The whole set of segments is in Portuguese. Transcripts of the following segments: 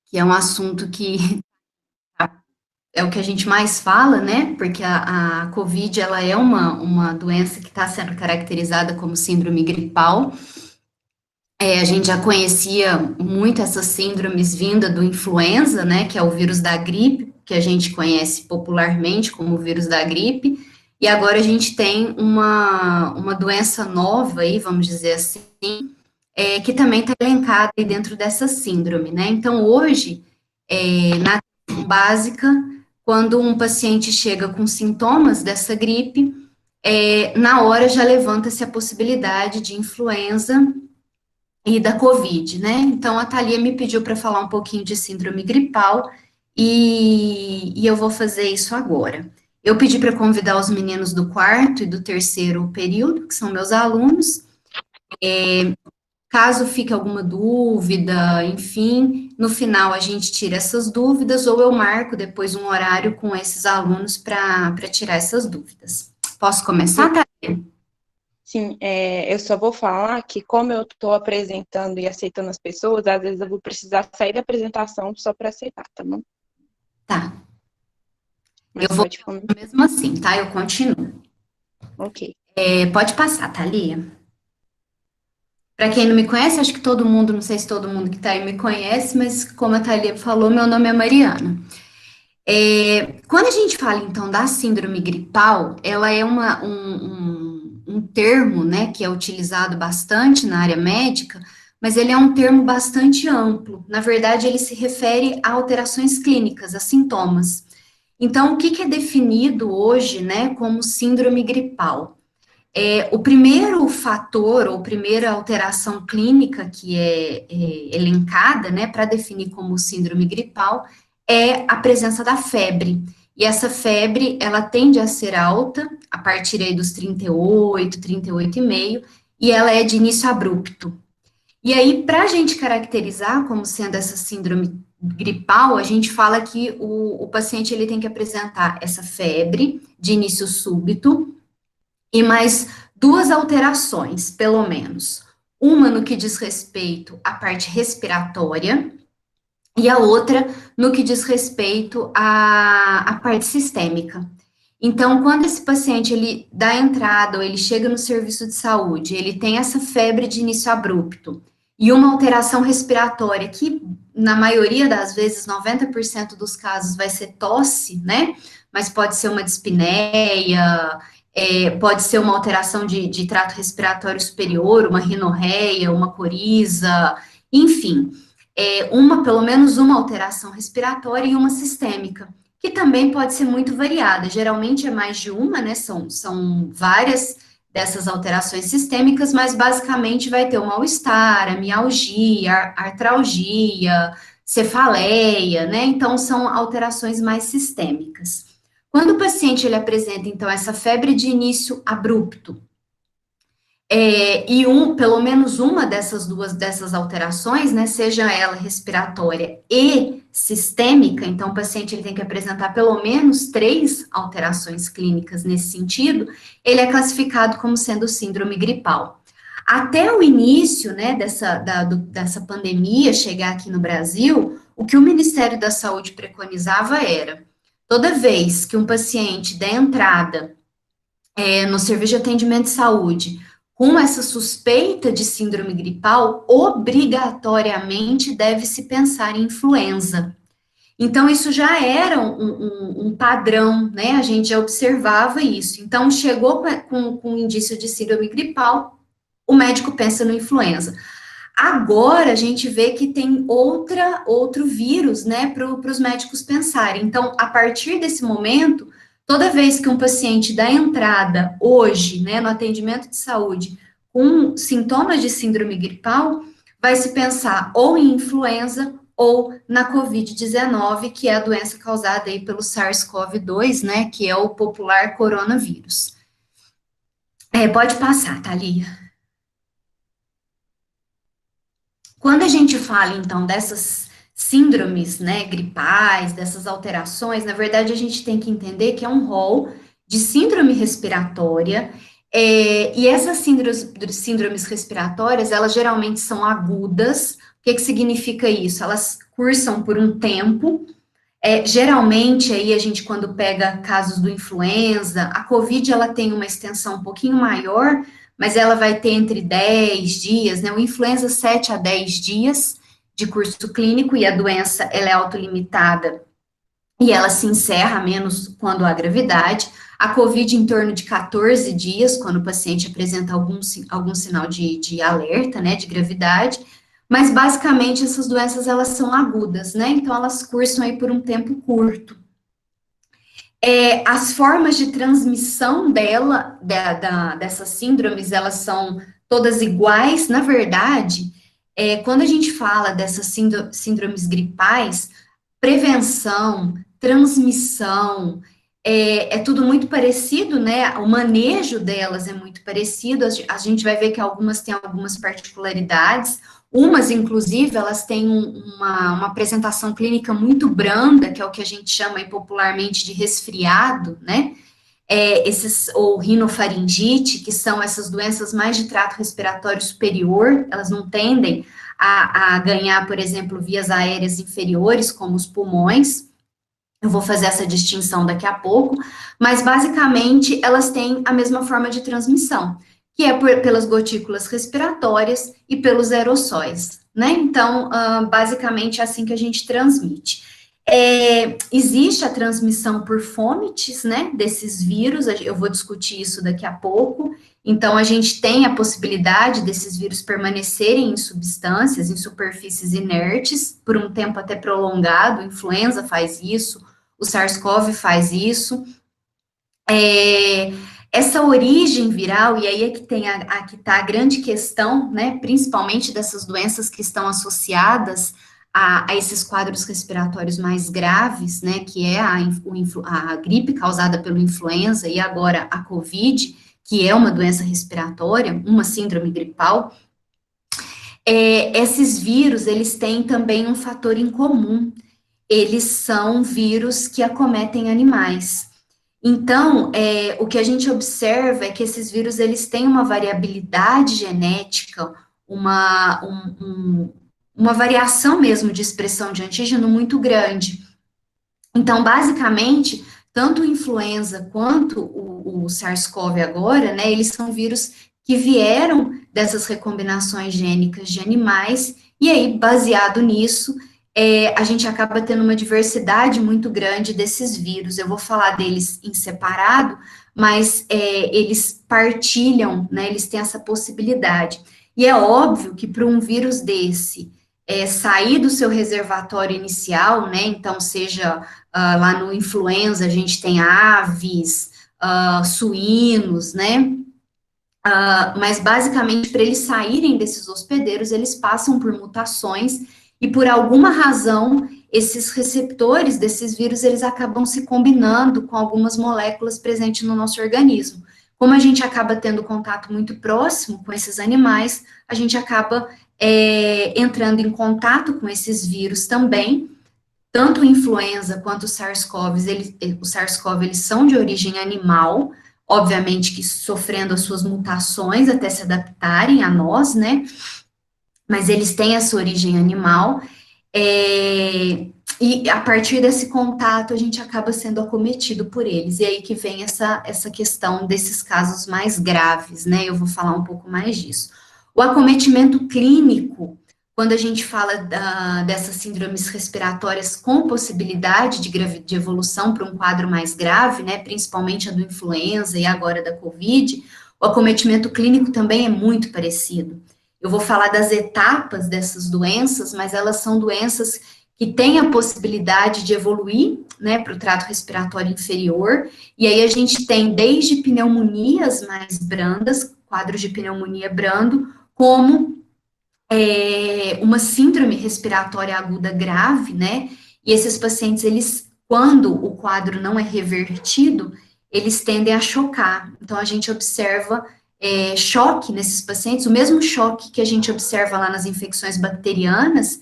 que é um assunto que é o que a gente mais fala, né? Porque a COVID, ela é uma doença que está sendo caracterizada como síndrome gripal. A gente já conhecia muito essas síndromes vinda do influenza, né? Que é o vírus da gripe, que a gente conhece popularmente como o vírus da gripe. E agora a gente tem uma doença nova aí, vamos dizer assim, que também está elencada aí dentro dessa síndrome, né? Então, hoje, na atenção básica, quando um paciente chega com sintomas dessa gripe, na hora já levanta-se a possibilidade de influenza e da Covid, né? Então, a Thalia me pediu para falar um pouquinho de síndrome gripal e eu vou fazer isso agora. Eu pedi para convidar os meninos do quarto e do terceiro período, que são meus alunos. Caso fique alguma dúvida, enfim, no final a gente tira essas dúvidas ou eu marco depois um horário com esses alunos para tirar essas dúvidas. Posso começar, tá? Sim, eu só vou falar que como eu estou apresentando e aceitando as pessoas, às vezes eu vou precisar sair da apresentação só para aceitar, tá bom? Tá. Eu Mas vou pode começar. mesmo assim, tá? Eu continuo. Ok. Pode passar, Thalia. Para quem não me conhece, acho que todo mundo, não sei se todo mundo que está aí me conhece, mas como a Thalia falou, meu nome é Mariana. Quando a gente fala, então, da síndrome gripal, ela é um termo, né, que é utilizado bastante na área médica, mas ele é um termo bastante amplo. Na verdade, ele se refere a alterações clínicas, a sintomas. Então, o que que é definido hoje, né, como síndrome gripal? O primeiro fator, ou primeira alteração clínica que é elencada, né, para definir como síndrome gripal, é a presença da febre. E essa febre, ela tende a ser alta, a partir aí dos 38, 38,5, e ela é de início abrupto. E aí, para a gente caracterizar como sendo essa síndrome gripal, a gente fala que o paciente ele tem que apresentar essa febre de início súbito, e mais duas alterações, pelo menos. Uma no que diz respeito à parte respiratória e a outra no que diz respeito à parte sistêmica. Então, quando esse paciente ele dá entrada ou ele chega no serviço de saúde, ele tem essa febre de início abrupto e uma alteração respiratória que, na maioria das vezes, 90% dos casos vai ser tosse, né? Mas pode ser uma dispneia, pode ser uma alteração de trato respiratório superior, uma rinorreia, uma coriza, enfim, pelo menos uma alteração respiratória e uma sistêmica, que também pode ser muito variada, geralmente é mais de uma, né, são várias dessas alterações sistêmicas, mas basicamente vai ter o mal-estar, a mialgia, a artralgia, cefaleia, né, então são alterações mais sistêmicas. Quando o paciente ele apresenta, então, essa febre de início abrupto, pelo menos uma dessas alterações, né, seja ela respiratória e sistêmica, então o paciente ele tem que apresentar pelo menos três alterações clínicas nesse sentido, ele é classificado como sendo síndrome gripal. Até o início, né, dessa pandemia chegar aqui no Brasil, o que o Ministério da Saúde preconizava era, toda vez que um paciente der entrada no serviço de atendimento de saúde com essa suspeita de síndrome gripal, obrigatoriamente deve-se pensar em influenza. Então, isso já era um padrão, né? A gente já observava isso. Então, chegou com indício de síndrome gripal, o médico pensa no influenza. Agora, a gente vê que tem outro vírus, né, para os médicos pensarem. Então, a partir desse momento, toda vez que um paciente dá entrada hoje, né, no atendimento de saúde, com sintomas de síndrome gripal, vai se pensar ou em influenza ou na Covid-19, que é a doença causada aí pelo SARS-CoV-2, né, que é o popular coronavírus. Pode passar, Thalia. Quando a gente fala, então, dessas síndromes, né, gripais, dessas alterações, na verdade, a gente tem que entender que é um rol de síndrome respiratória, e essas síndromes respiratórias, elas geralmente são agudas, que significa isso? Elas cursam por um tempo. Geralmente, aí a gente, quando pega casos do influenza, a COVID, ela tem uma extensão um pouquinho maior, mas ela vai ter entre 10 dias, né? O influenza, 7 a 10 dias de curso clínico, e a doença, ela é autolimitada, e ela se encerra menos quando há gravidade. A COVID, em torno de 14 dias, quando o paciente apresenta algum sinal de alerta, né, de gravidade. Mas, basicamente, essas doenças, elas são agudas, né? Então, elas cursam aí por um tempo curto. As formas de transmissão dessas síndromes, elas são todas iguais. Na verdade, quando a gente fala dessas síndromes gripais, prevenção, transmissão, tudo muito parecido, né? O manejo delas é muito parecido. A gente vai ver que algumas têm algumas particularidades. Umas, inclusive, elas têm uma apresentação clínica muito branda, que é o que a gente chama aí popularmente de resfriado, né? Ou rinofaringite, que são essas doenças mais de trato respiratório superior, elas não tendem a ganhar, por exemplo, vias aéreas inferiores, como os pulmões. Eu vou fazer essa distinção daqui a pouco, mas basicamente elas têm a mesma forma de transmissão, que é pelas gotículas respiratórias e pelos aerossóis, né? Então, basicamente é assim que a gente transmite. Existe a transmissão por fomites, né, desses vírus, eu vou discutir isso daqui a pouco. Então, a gente tem a possibilidade desses vírus permanecerem em substâncias, em superfícies inertes, por um tempo até prolongado. A influenza faz isso, o SARS-CoV faz isso. Essa origem viral, e aí é que tem que está a grande questão, né, principalmente dessas doenças que estão associadas a esses quadros respiratórios mais graves, né, que é a gripe causada pelo influenza e agora a COVID, que é uma doença respiratória, uma síndrome gripal. Esses vírus, eles têm também um fator em comum. Eles são vírus que acometem animais. Então, o que a gente observa é que esses vírus, eles têm uma variabilidade genética, uma variação mesmo de expressão de antígeno muito grande. Então, basicamente, tanto o influenza quanto o SARS-CoV agora, né, eles são vírus que vieram dessas recombinações gênicas de animais, e aí, baseado nisso, a gente acaba tendo uma diversidade muito grande desses vírus. Eu vou falar deles em separado, mas eles partilham, né, eles têm essa possibilidade. E é óbvio que para um vírus desse sair do seu reservatório inicial, né, então seja lá no influenza, a gente tem aves, suínos, né, mas basicamente para eles saírem desses hospedeiros, eles passam por mutações e por alguma razão esses receptores desses vírus, eles acabam se combinando com algumas moléculas presentes no nosso organismo. Como a gente acaba tendo contato muito próximo com esses animais, a gente acaba entrando em contato com esses vírus também. Tanto o influenza quanto o SARS-CoV, eles são de origem animal, obviamente que sofrendo as suas mutações até se adaptarem a nós, né? Mas eles têm essa origem animal, e a partir desse contato a gente acaba sendo acometido por eles, e aí que vem essa questão desses casos mais graves, né? Eu vou falar um pouco mais disso. O acometimento clínico, quando a gente fala dessas síndromes respiratórias com possibilidade de evolução para um quadro mais grave, né, principalmente a do influenza e agora da COVID, o acometimento clínico também é muito parecido. Eu vou falar das etapas dessas doenças, mas elas são doenças que têm a possibilidade de evoluir, né, para o trato respiratório inferior, e aí a gente tem desde pneumonias mais brandas, quadros de pneumonia brando, como uma síndrome respiratória aguda grave, né? E esses pacientes, eles, quando o quadro não é revertido, eles tendem a chocar. Então, a gente observa choque nesses pacientes, o mesmo choque que a gente observa lá nas infecções bacterianas,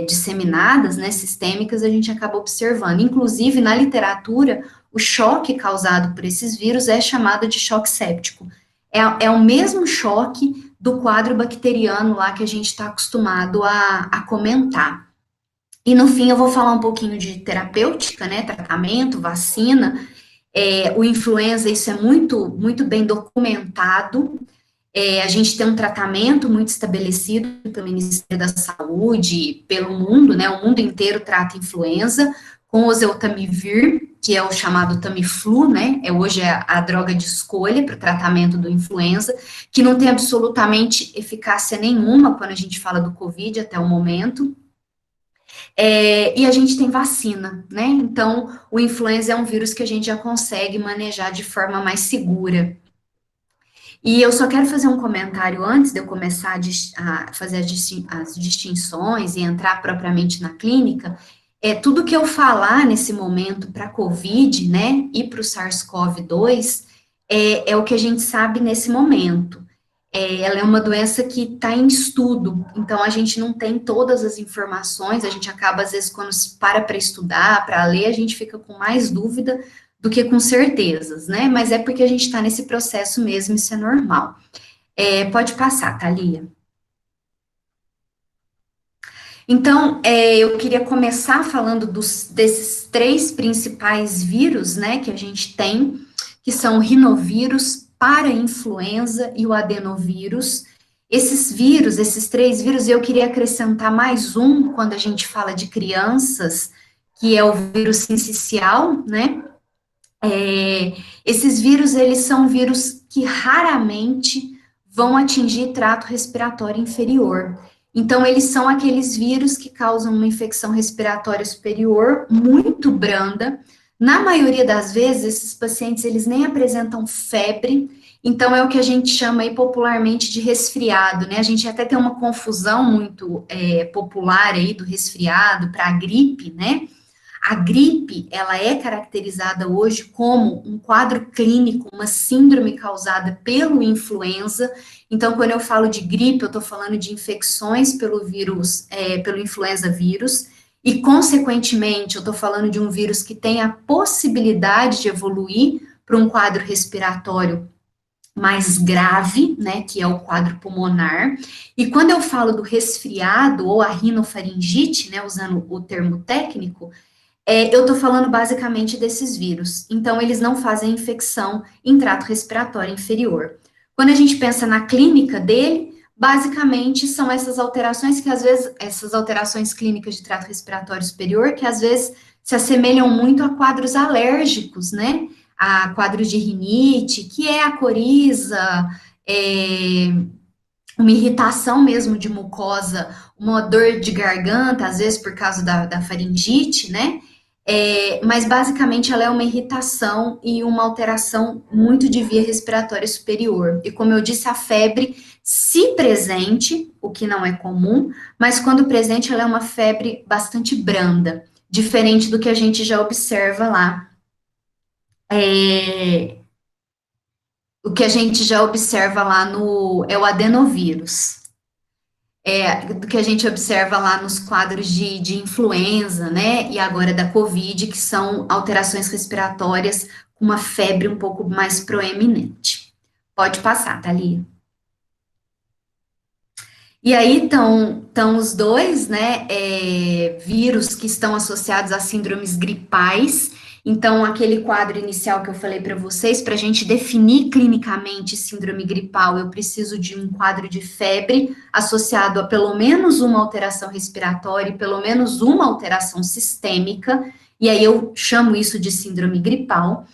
disseminadas, né, sistêmicas, a gente acaba observando. Inclusive, na literatura, o choque causado por esses vírus é chamado de choque séptico. É o mesmo choque, do quadro bacteriano lá que a gente está acostumado a comentar. E no fim eu vou falar um pouquinho de terapêutica, né, tratamento, vacina. O influenza, isso é muito bem documentado. A gente tem um tratamento muito estabelecido pelo Ministério da Saúde, pelo mundo, né? O mundo inteiro trata influenza com oseltamivir, que é o chamado Tamiflu, né? Hoje a droga de escolha para o tratamento do influenza, que não tem absolutamente eficácia nenhuma quando a gente fala do Covid até o momento. E a gente tem vacina, né? Então, o influenza é um vírus que a gente já consegue manejar de forma mais segura. E eu só quero fazer um comentário antes de eu começar a fazer as distinções e entrar propriamente na clínica. Tudo que eu falar nesse momento para a COVID, né, e para o SARS-CoV-2, é o que a gente sabe nesse momento. Ela é uma doença que está em estudo, então a gente não tem todas as informações, a gente acaba, às vezes, quando se para estudar, para ler, a gente fica com mais dúvida do que com certezas, né? Mas é porque a gente está nesse processo mesmo, isso é normal. Pode passar, Thalia. Então, eu queria começar falando desses 3 principais vírus, né, que a gente tem, que são o rinovírus, parainfluenza e o adenovírus. Esses 3 vírus, eu queria acrescentar mais um, quando a gente fala de crianças, que é o vírus sincicial, né? Esses vírus, eles são vírus que raramente vão atingir trato respiratório inferior. Então, eles são aqueles vírus que causam uma infecção respiratória superior muito branda. Na maioria das vezes, esses pacientes, eles nem apresentam febre, então é o que a gente chama aí popularmente de resfriado, né? A gente até tem uma confusão muito popular aí do resfriado para a gripe, né? A gripe, ela é caracterizada hoje como um quadro clínico, uma síndrome causada pelo influenza. Então, quando eu falo de gripe, eu estou falando de infecções pelo vírus, pelo influenza vírus, e, consequentemente, eu estou falando de um vírus que tem a possibilidade de evoluir para um quadro respiratório mais grave, né, que é o quadro pulmonar. E quando eu falo do resfriado ou a rinofaringite, né, usando o termo técnico, eu estou falando basicamente desses vírus. Então, eles não fazem infecção em trato respiratório inferior. Quando a gente pensa na clínica dele, basicamente são essas alterações que às vezes, essas alterações clínicas de trato respiratório superior, que às vezes se assemelham muito a quadros alérgicos, né? A quadros de rinite, que é a coriza, uma irritação mesmo de mucosa, uma dor de garganta, às vezes por causa da faringite, né? Mas basicamente ela é uma irritação e uma alteração muito de via respiratória superior. E como eu disse, a febre, se presente, o que não é comum, mas quando presente, ela é uma febre bastante branda, diferente do que a gente já observa lá. O que a gente já observa lá é o adenovírus. Do que a gente observa lá nos quadros de influenza, né, e agora da Covid, que são alterações respiratórias com uma febre um pouco mais proeminente. Pode passar, Thalia. E aí estão os dois, né, vírus que estão associados a síndromes gripais. Então, aquele quadro inicial que eu falei para vocês, para a gente definir clinicamente síndrome gripal, eu preciso de um quadro de febre associado a pelo menos uma alteração respiratória e pelo menos uma alteração sistêmica, e aí eu chamo isso de síndrome gripal.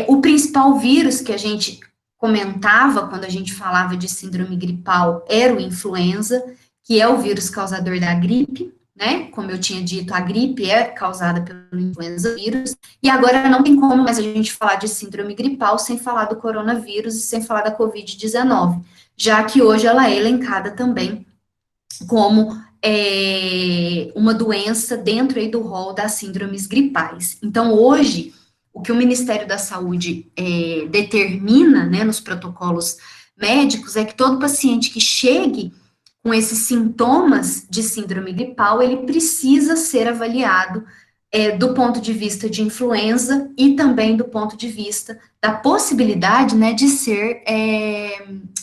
O principal vírus que a gente comentava quando a gente falava de síndrome gripal era o influenza, que é o vírus causador da gripe, né? Como eu tinha dito, a gripe é causada pelo influenza vírus, e agora não tem como mais a gente falar de síndrome gripal sem falar do coronavírus e sem falar da Covid-19, já que hoje ela é elencada também como uma doença dentro aí do rol das síndromes gripais. Então, hoje, o que o Ministério da Saúde determina, né, nos protocolos médicos, é que todo paciente que chegue com esses sintomas de síndrome gripal, ele precisa ser avaliado do ponto de vista de influenza e também do ponto de vista da possibilidade, né, de ser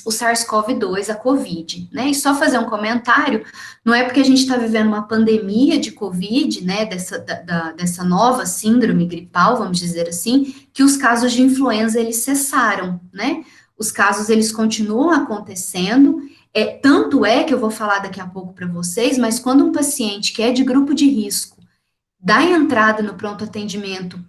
o SARS-CoV-2, a COVID, né? E só fazer um comentário, não é porque a gente está vivendo uma pandemia de COVID, né, dessa nova síndrome gripal, vamos dizer assim, que os casos de influenza, eles cessaram, né? Os casos, eles continuam acontecendo, tanto é que eu vou falar daqui a pouco para vocês, mas quando um paciente que é de grupo de risco dá entrada no pronto atendimento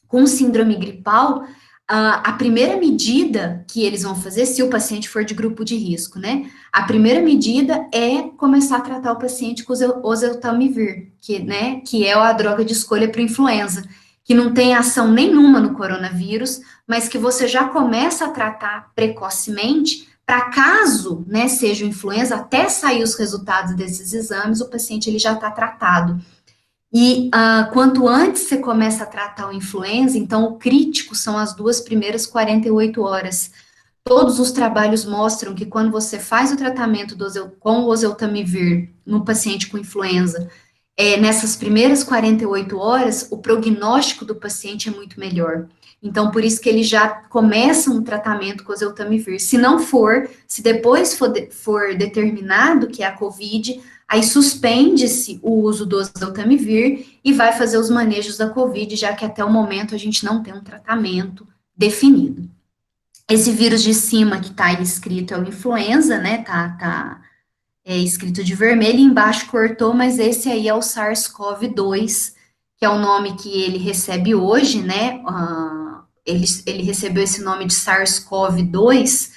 com síndrome gripal, a primeira medida que eles vão fazer, se o paciente for de grupo de risco, né? A primeira medida é começar a tratar o paciente com oseltamivir, né, que é a droga de escolha para influenza, que não tem ação nenhuma no coronavírus, mas que você já começa a tratar precocemente, para caso, né, seja influenza, até sair os resultados desses exames, o paciente ele já está tratado. E quanto antes você começa a tratar o influenza, então o crítico são as 2 primeiras 48 horas. Todos os trabalhos mostram que quando você faz o tratamento com o oseltamivir no paciente com influenza, nessas primeiras 48 horas, o prognóstico do paciente é muito melhor. Então, por isso que ele já começa um tratamento com oseltamivir. Se não for, se depois for determinado que é a COVID, aí suspende-se o uso do oseltamivir e vai fazer os manejos da COVID, já que até o momento a gente não tem um tratamento definido. Esse vírus de cima que está aí escrito é o influenza, né? Tá escrito de vermelho, e embaixo cortou, mas esse aí é o SARS-CoV-2, que é o nome que ele recebe hoje, né? Ele recebeu esse nome de SARS-CoV-2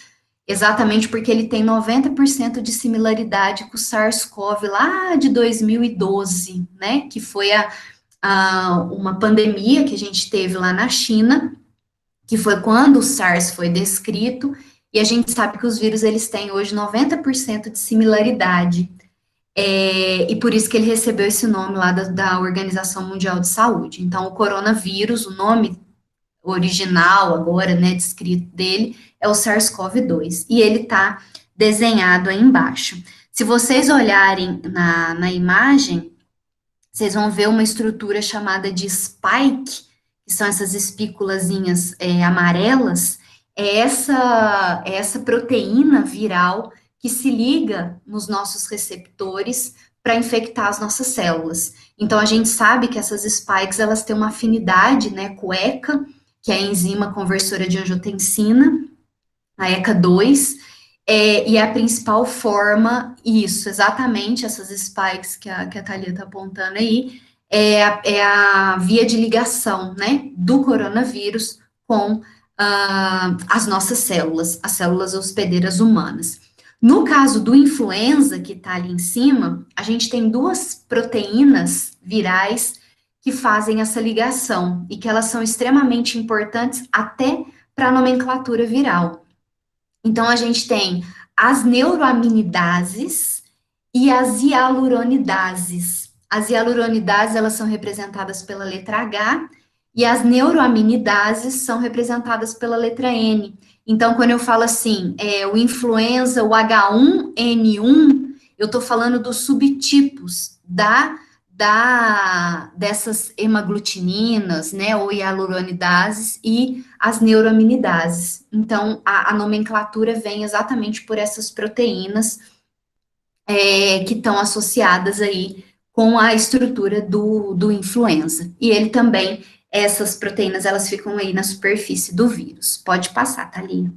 exatamente porque ele tem 90% de similaridade com o SARS-CoV lá de 2012, né? Que foi uma pandemia que a gente teve lá na China, que foi quando o SARS foi descrito, e a gente sabe que os vírus, eles têm hoje 90% de similaridade, e por isso que ele recebeu esse nome lá da Organização Mundial de Saúde. Então, o coronavírus, o nome original agora, né, descrito dele, é o SARS-CoV-2, e ele está desenhado aí embaixo. Se vocês olharem na imagem, vocês vão ver uma estrutura chamada de spike, que são essas espículazinhas amarelas, essa proteína viral que se liga nos nossos receptores para infectar as nossas células. Então, a gente sabe que essas spikes, elas têm uma afinidade, né, com ECA, que é a enzima conversora de angiotensina, a ECA2, e a principal forma, isso, exatamente, essas spikes que a Thalia está apontando aí, é a via de ligação, né, do coronavírus com as nossas células, as células hospedeiras humanas. No caso do influenza, que está ali em cima, a gente tem 2 proteínas virais que fazem essa ligação, e que elas são extremamente importantes até para a nomenclatura viral. Então, a gente tem as neuroaminidases e as hialuronidases. As hialuronidases, elas são representadas pela letra H, e as neuroaminidases são representadas pela letra N. Então, quando eu falo assim, o influenza, o H1N1, eu estou falando dos subtipos dessas hemaglutininas, né, ou hialuronidases e as neuroaminidases. Então, a nomenclatura vem exatamente por essas proteínas que estão associadas aí com a estrutura do influenza. E ele também, essas proteínas, elas ficam aí na superfície do vírus. Pode passar, Thalia.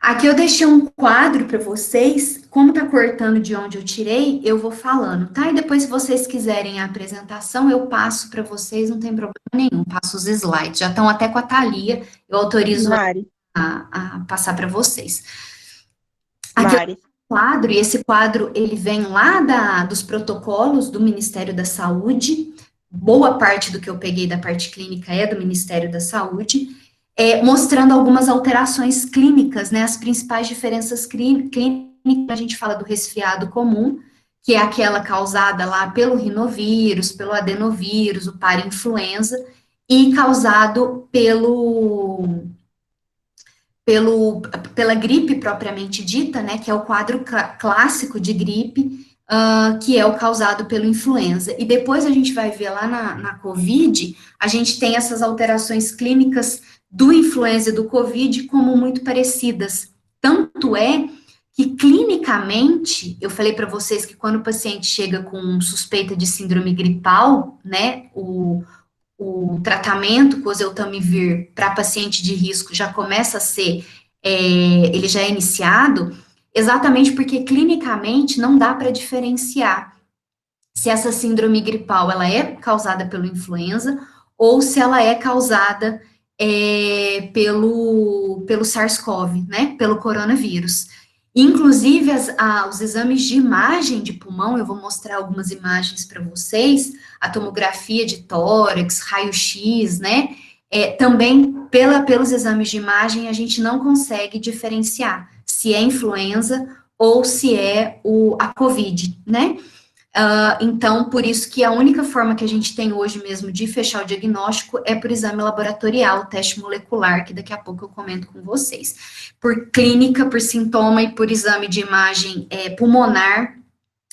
Aqui eu deixei um quadro para vocês, como tá cortando de onde eu tirei, eu vou falando, tá? E depois, se vocês quiserem a apresentação, eu passo para vocês, não tem problema nenhum, passo os slides, já estão até com a Thalia, eu autorizo a passar para vocês. Aqui Mari. é um quadro, e esse quadro, ele vem lá dos protocolos do Ministério da Saúde, boa parte do que eu peguei da parte clínica é do Ministério da Saúde, mostrando algumas alterações clínicas, né, as principais diferenças clínicas, a gente fala do resfriado comum, que é aquela causada lá pelo rinovírus, pelo adenovírus, o parainfluenza, e causado pela gripe propriamente dita, né, que é o quadro clássico de gripe, que é o causado pelo influenza. E depois a gente vai ver lá na COVID, a gente tem essas alterações clínicas do influenza e do Covid como muito parecidas. Tanto é que, clinicamente, eu falei para vocês que quando o paciente chega com suspeita de síndrome gripal, né, o tratamento com oseltamivir para paciente de risco já começa a ser, ele já é iniciado, exatamente porque clinicamente não dá para diferenciar se essa síndrome gripal ela é causada pelo influenza ou se ela é causada pelo SARS-CoV, né, pelo coronavírus. Inclusive, os exames de imagem de pulmão, eu vou mostrar algumas imagens para vocês, a tomografia de tórax, raio-x, né, também pelos exames de imagem a gente não consegue diferenciar se é influenza ou se é a COVID, né? Então, por isso que a única forma que a gente tem hoje mesmo de fechar o diagnóstico é por exame laboratorial, teste molecular, que daqui a pouco eu comento com vocês. Por clínica, por sintoma e por exame de imagem pulmonar,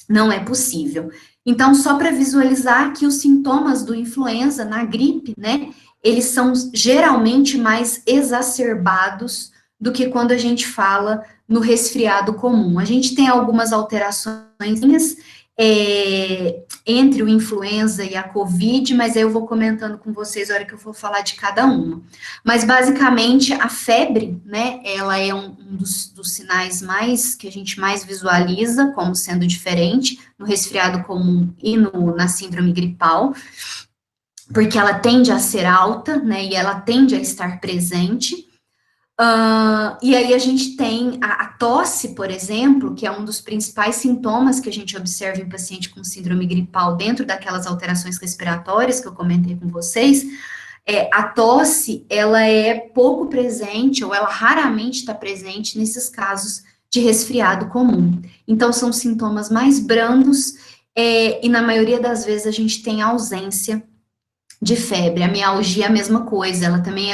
não é possível. Então, só para visualizar que os sintomas do influenza na gripe, né, eles são geralmente mais exacerbados do que quando a gente fala no resfriado comum. A gente tem algumas alterações entre o influenza e a COVID, mas aí eu vou comentando com vocês a hora que eu for falar de cada uma. Mas, basicamente, a febre, né, ela é um dos sinais que a gente mais visualiza como sendo diferente no resfriado comum e na síndrome gripal, porque ela tende a ser alta, né, e ela tende a estar presente. E aí a gente tem a tosse, por exemplo, que é um dos principais sintomas que a gente observa em paciente com síndrome gripal dentro daquelas alterações respiratórias que eu comentei com vocês. A tosse, ela é pouco presente, ou ela raramente está presente nesses casos de resfriado comum. Então, são sintomas mais brandos, e na maioria das vezes a gente tem ausência de febre. A mialgia é a mesma coisa, ela também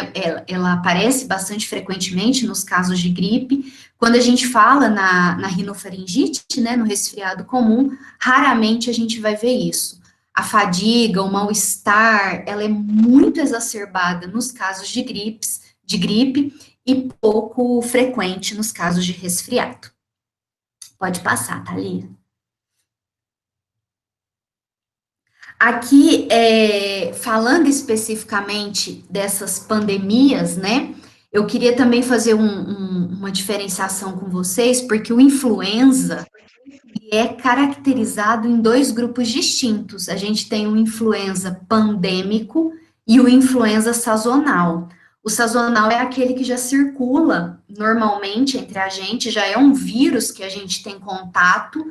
ela aparece bastante frequentemente nos casos de gripe. Quando a gente fala na rinofaringite, né, no resfriado comum, raramente a gente vai ver isso. A fadiga, o mal-estar, ela é muito exacerbada nos casos de gripe e pouco frequente nos casos de resfriado. Pode passar, Thalia. Aqui, falando especificamente dessas pandemias, né, eu queria também fazer uma diferenciação com vocês, porque o influenza é caracterizado em dois grupos distintos. A gente tem o influenza pandêmico e o influenza sazonal. O sazonal é aquele que já circula normalmente entre a gente, já é um vírus que a gente tem contato,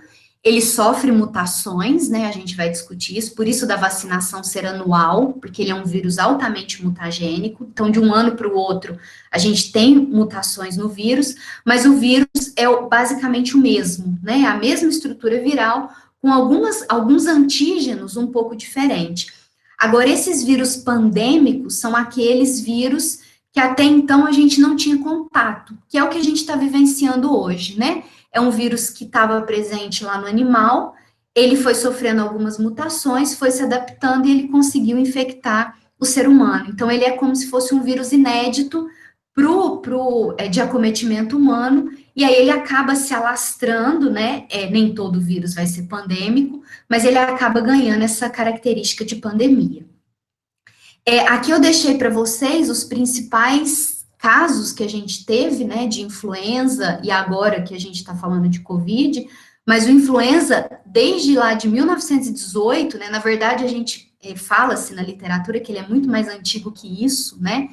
ele sofre mutações, né? A gente vai discutir isso, por isso da vacinação ser anual, porque ele é um vírus altamente mutagênico. Então, de um ano para o outro, a gente tem mutações no vírus, mas o vírus é basicamente o mesmo, né? A mesma estrutura viral, com alguns antígenos um pouco diferentes. Agora, esses vírus pandêmicos são aqueles vírus que até então a gente não tinha contato, que é o que a gente está vivenciando hoje, né? É um vírus que estava presente lá no animal, ele foi sofrendo algumas mutações, foi se adaptando e ele conseguiu infectar o ser humano. Então, ele é como se fosse um vírus inédito de acometimento humano, e aí ele acaba se alastrando, né? Nem todo vírus vai ser pandêmico, mas ele acaba ganhando essa característica de pandemia. Aqui eu deixei para vocês os principais casos que a gente teve, né, de influenza, e agora que a gente está falando de Covid, mas o influenza, desde lá de 1918, né, na verdade a gente fala-se na literatura que ele é muito mais antigo que isso, né,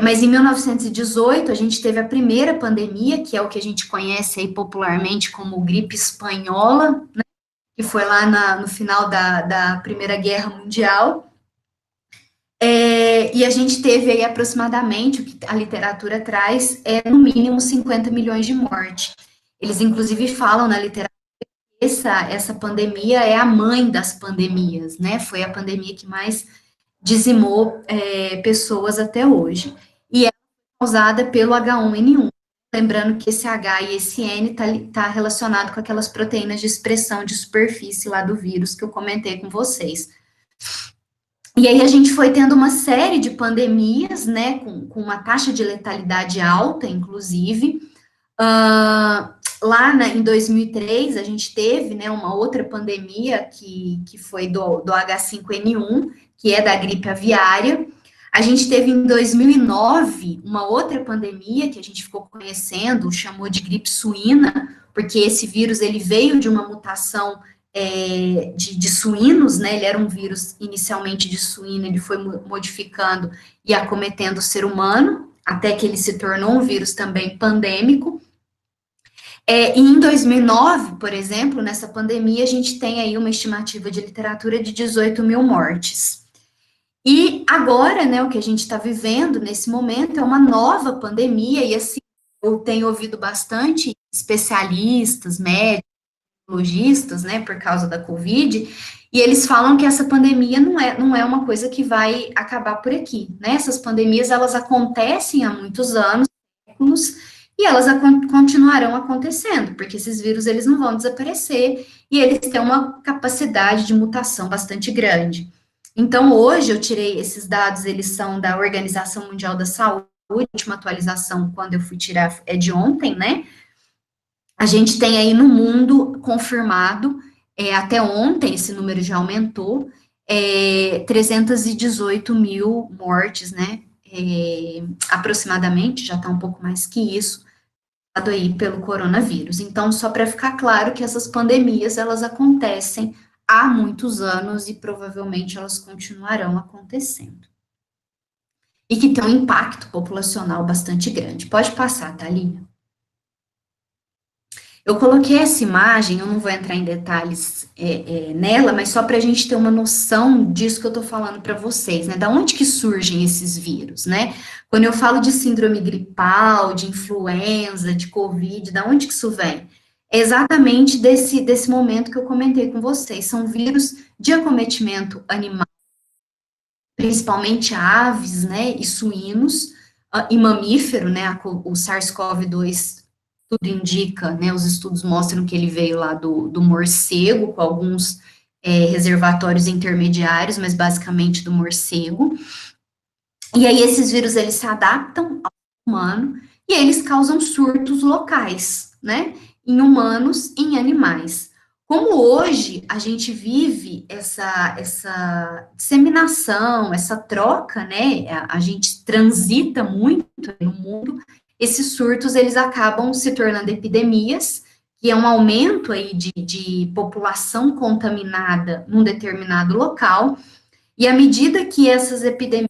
mas em 1918 a gente teve a primeira pandemia, que é o que a gente conhece aí popularmente como gripe espanhola, né, que foi lá no final da Primeira Guerra Mundial. E a gente teve aí aproximadamente, o que a literatura traz, no mínimo 50 milhões de mortes. Eles, inclusive, falam na literatura que essa pandemia é a mãe das pandemias, né? Foi a pandemia que mais dizimou pessoas até hoje. E é causada pelo H1N1. Lembrando que esse H e esse N tá relacionado com aquelas proteínas de expressão de superfície lá do vírus que eu comentei com vocês. E aí a gente foi tendo uma série de pandemias, né, com uma taxa de letalidade alta, inclusive. Lá em 2003, a gente teve, né, uma outra pandemia que foi do H5N1, que é da gripe aviária. A gente teve em 2009 uma outra pandemia que a gente ficou conhecendo, chamou de gripe suína, porque esse vírus ele veio de uma mutação de suínos, né? Ele era um vírus inicialmente de suíno, ele foi modificando e acometendo o ser humano, até que ele se tornou um vírus também pandêmico. E em 2009, por exemplo, nessa pandemia, a gente tem aí uma estimativa de literatura de 18 mil mortes. E agora, né, o que a gente está vivendo nesse momento é uma nova pandemia, e assim, eu tenho ouvido bastante especialistas, médicos, virologistas, né, por causa da Covid, e eles falam que essa pandemia não é uma coisa que vai acabar por aqui, né? Essas pandemias, elas acontecem há muitos anos, séculos, e elas continuarão acontecendo, porque esses vírus, eles não vão desaparecer, e eles têm uma capacidade de mutação bastante grande. Então, hoje, eu tirei esses dados, eles são da Organização Mundial da Saúde, a última atualização, quando eu fui tirar, é de ontem, né? A gente tem aí no mundo confirmado, até ontem esse número já aumentou, 318 mil mortes, né? Aproximadamente, já está um pouco mais que isso, aí pelo coronavírus. Então, só para ficar claro que essas pandemias, elas acontecem há muitos anos e provavelmente elas continuarão acontecendo. E que tem um impacto populacional bastante grande. Pode passar, Thalia. Eu coloquei essa imagem, eu não vou entrar em detalhes nela, mas só para a gente ter uma noção disso que eu estou falando para vocês, né? Da onde que surgem esses vírus, né? Quando eu falo de síndrome gripal, de influenza, de Covid, da onde que isso vem? É exatamente desse momento que eu comentei com vocês. São vírus de acometimento animal, principalmente aves, né? E suínos, e mamífero, né? O SARS-CoV-2 tudo indica, né, os estudos mostram que ele veio lá do morcego, com alguns reservatórios intermediários, mas basicamente do morcego. E aí esses vírus, eles se adaptam ao humano e eles causam surtos locais, né, em humanos e em animais. Como hoje a gente vive essa disseminação, essa troca, né, a gente transita muito no mundo, esses surtos, eles acabam se tornando epidemias, que é um aumento aí de população contaminada num determinado local, e à medida que essas epidemias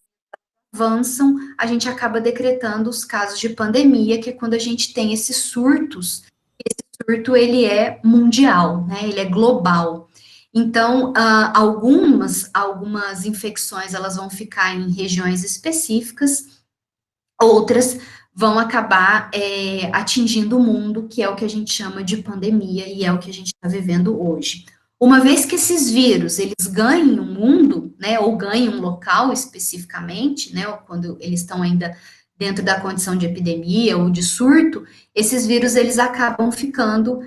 avançam, a gente acaba decretando os casos de pandemia, que é quando a gente tem esses surtos, esse surto, ele é mundial, né, ele é global. Então, algumas infecções, elas vão ficar em regiões específicas, outras vão acabar atingindo o mundo, que é o que a gente chama de pandemia, e é o que a gente está vivendo hoje. Uma vez que esses vírus, eles ganhem um mundo, né, ou ganhem um local especificamente, né, quando eles estão ainda dentro da condição de epidemia ou de surto, esses vírus, eles acabam ficando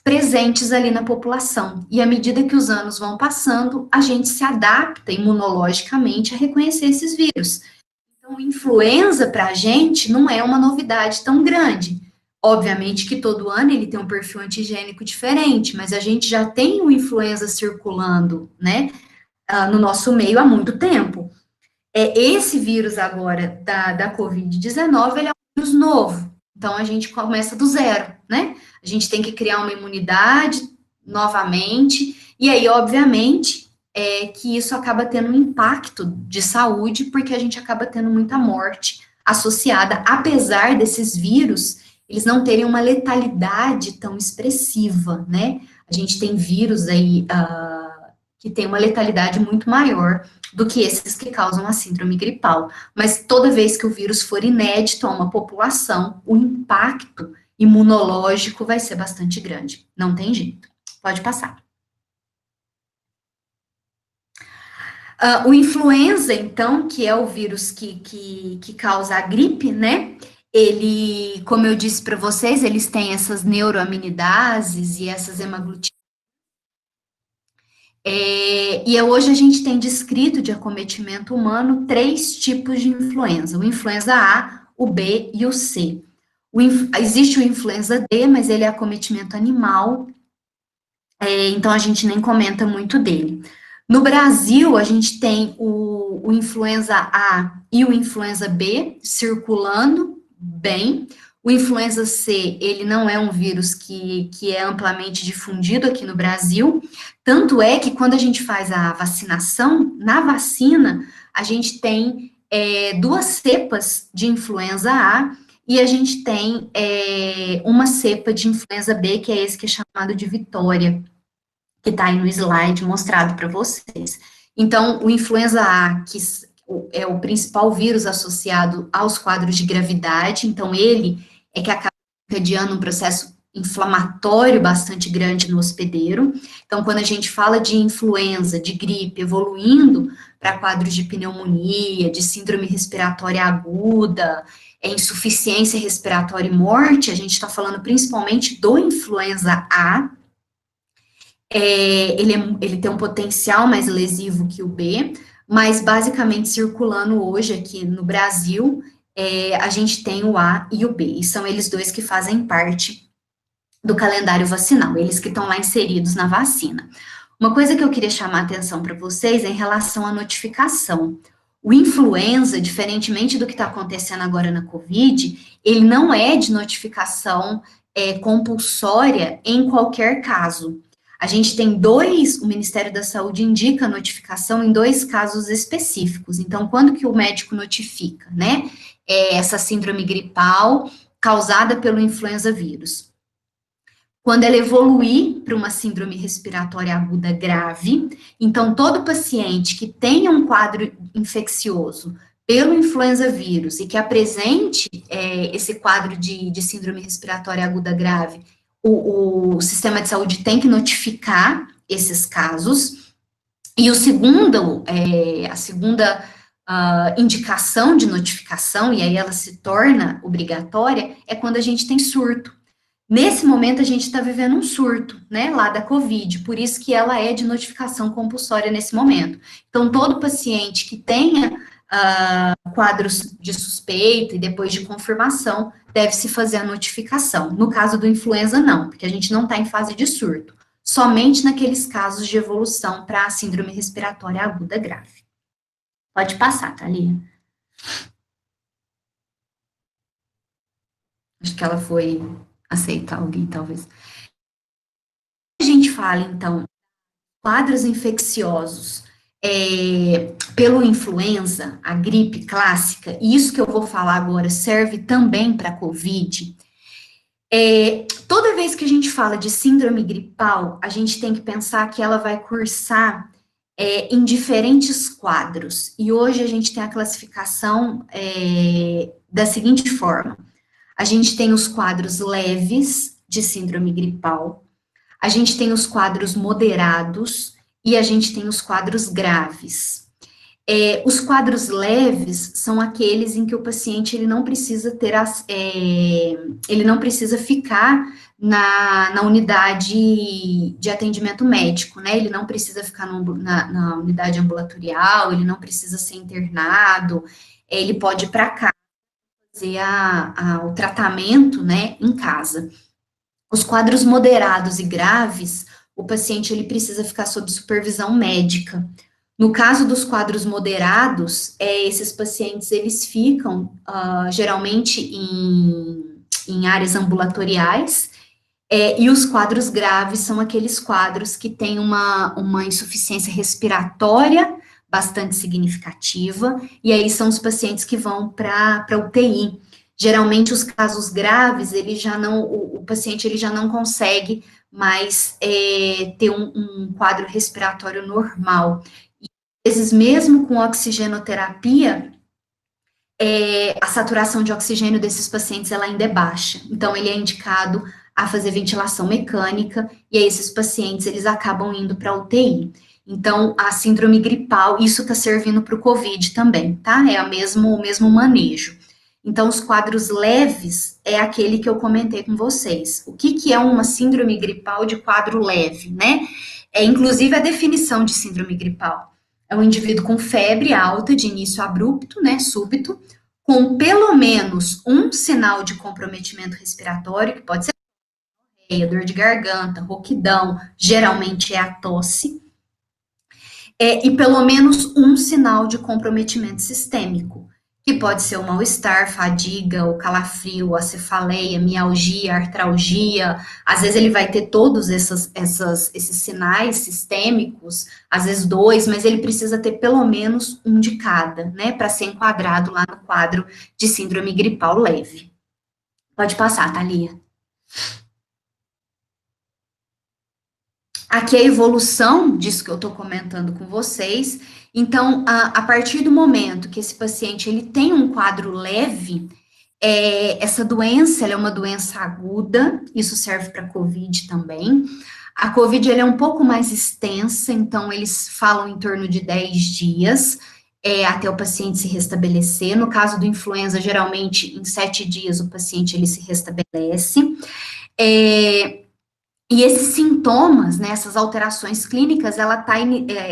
presentes ali na população. E à medida que os anos vão passando, a gente se adapta imunologicamente a reconhecer esses vírus. Então, influenza para a gente não é uma novidade tão grande. Obviamente que todo ano ele tem um perfil antigênico diferente, mas a gente já tem o influenza circulando, né, no nosso meio há muito tempo. Esse vírus agora da Covid-19, ele é um vírus novo. Então, a gente começa do zero, né? A gente tem que criar uma imunidade novamente, e aí, obviamente, que isso acaba tendo um impacto de saúde, porque a gente acaba tendo muita morte associada, apesar desses vírus, eles não terem uma letalidade tão expressiva, né? A gente tem vírus aí que tem uma letalidade muito maior do que esses que causam a síndrome gripal. Mas toda vez que o vírus for inédito a uma população, o impacto imunológico vai ser bastante grande. Não tem jeito. Pode passar. O influenza, então, que é o vírus que causa a gripe, né? Ele, como eu disse para vocês, eles têm essas neuroaminidases e essas hemaglutinas. Hoje a gente tem descrito de acometimento humano 3 tipos de influenza: o influenza A, o B e o C. Existe o influenza D, mas ele é acometimento animal, então a gente nem comenta muito dele. No Brasil, a gente tem o influenza A e o influenza B circulando bem. O influenza C, ele não é um vírus que é amplamente difundido aqui no Brasil, tanto é que quando a gente faz a vacinação, na vacina, a gente tem 2 cepas de influenza A e a gente tem uma cepa de influenza B, que é esse que é chamado de Vitória, que está aí no slide mostrado para vocês. Então, o influenza A, que é o principal vírus associado aos quadros de gravidade, então ele é que acaba encadeando um processo inflamatório bastante grande no hospedeiro. Então, quando a gente fala de influenza, de gripe, evoluindo para quadros de pneumonia, de síndrome respiratória aguda, insuficiência respiratória e morte, a gente está falando principalmente do influenza A. Ele tem um potencial mais lesivo que o B, mas basicamente circulando hoje aqui no Brasil, a gente tem o A e o B, e são eles dois que fazem parte do calendário vacinal, eles que estão lá inseridos na vacina. Uma coisa que eu queria chamar a atenção para vocês é em relação à notificação. O influenza, diferentemente do que está acontecendo agora na Covid, ele não é de notificação compulsória em qualquer caso. A gente tem o Ministério da Saúde indica a notificação em 2 casos específicos. Então, quando que o médico notifica, né? Essa síndrome gripal causada pelo influenza vírus. Quando ela evoluir para uma síndrome respiratória aguda grave, então todo paciente que tenha um quadro infeccioso pelo influenza vírus e que apresente esse quadro de síndrome respiratória aguda grave, o sistema de saúde tem que notificar esses casos. E a segunda indicação de notificação, e aí ela se torna obrigatória, é quando a gente tem surto. Nesse momento, a gente está vivendo um surto, né, lá da Covid, por isso que ela é de notificação compulsória nesse momento. Então, todo paciente que tenha quadros de suspeita e depois de confirmação, deve-se fazer a notificação. No caso do influenza, não, porque a gente não está em fase de surto, somente naqueles casos de evolução para a síndrome respiratória aguda grave. Pode passar, Thalia. Acho que ela foi aceitar alguém, talvez. A gente fala, então, quadros infecciosos pelo influenza, a gripe clássica, e isso que eu vou falar agora serve também para a COVID. Toda vez que a gente fala de síndrome gripal, a gente tem que pensar que ela vai cursar em diferentes quadros, e hoje a gente tem a classificação da seguinte forma: a gente tem os quadros leves de síndrome gripal, a gente tem os quadros moderados e a gente tem os quadros graves. Os quadros leves são aqueles em que o paciente ele não precisa ele não precisa ficar na unidade de atendimento médico, né? Ele não precisa ficar na unidade ambulatorial, ele não precisa ser internado, ele pode ir para casa fazer o tratamento, né, em casa. Os quadros moderados e graves, o paciente ele precisa ficar sob supervisão médica. No caso dos quadros moderados, esses pacientes eles ficam geralmente em áreas ambulatoriais, e os quadros graves são aqueles quadros que têm uma insuficiência respiratória bastante significativa, e aí são os pacientes que vão para UTI. Geralmente, os casos graves, o paciente ele já não consegue mais ter um quadro respiratório normal. E, às vezes, mesmo com oxigenoterapia, a saturação de oxigênio desses pacientes ela ainda é baixa. Então, ele é indicado a fazer ventilação mecânica, e aí esses pacientes eles acabam indo para UTI. Então, a síndrome gripal, isso está servindo para o COVID também, tá? É o mesmo manejo. Então, os quadros leves é aquele que eu comentei com vocês. O que é uma síndrome gripal de quadro leve, né? Inclusive a definição de síndrome gripal. É um indivíduo com febre alta de início abrupto, né, súbito, com pelo menos um sinal de comprometimento respiratório, que pode ser dor de garganta, rouquidão, geralmente é a tosse, e pelo menos um sinal de comprometimento sistêmico, que pode ser o mal-estar, fadiga, o calafrio, a cefaleia, mialgia, artralgia. Às vezes ele vai ter todos esses sinais sistêmicos, às vezes dois, mas ele precisa ter pelo menos um de cada, né, para ser enquadrado lá no quadro de síndrome gripal leve. Pode passar, Thalia. Aqui é a evolução disso que eu estou comentando com vocês. Então, a partir do momento que esse paciente ele tem um quadro leve, essa doença ela é uma doença aguda, isso serve para a COVID também. A COVID ela é um pouco mais extensa, então eles falam em torno de 10 dias, até o paciente se restabelecer. No caso do influenza, geralmente em 7 dias o paciente ele se restabelece. E esses sintomas, né, essas alterações clínicas, ela está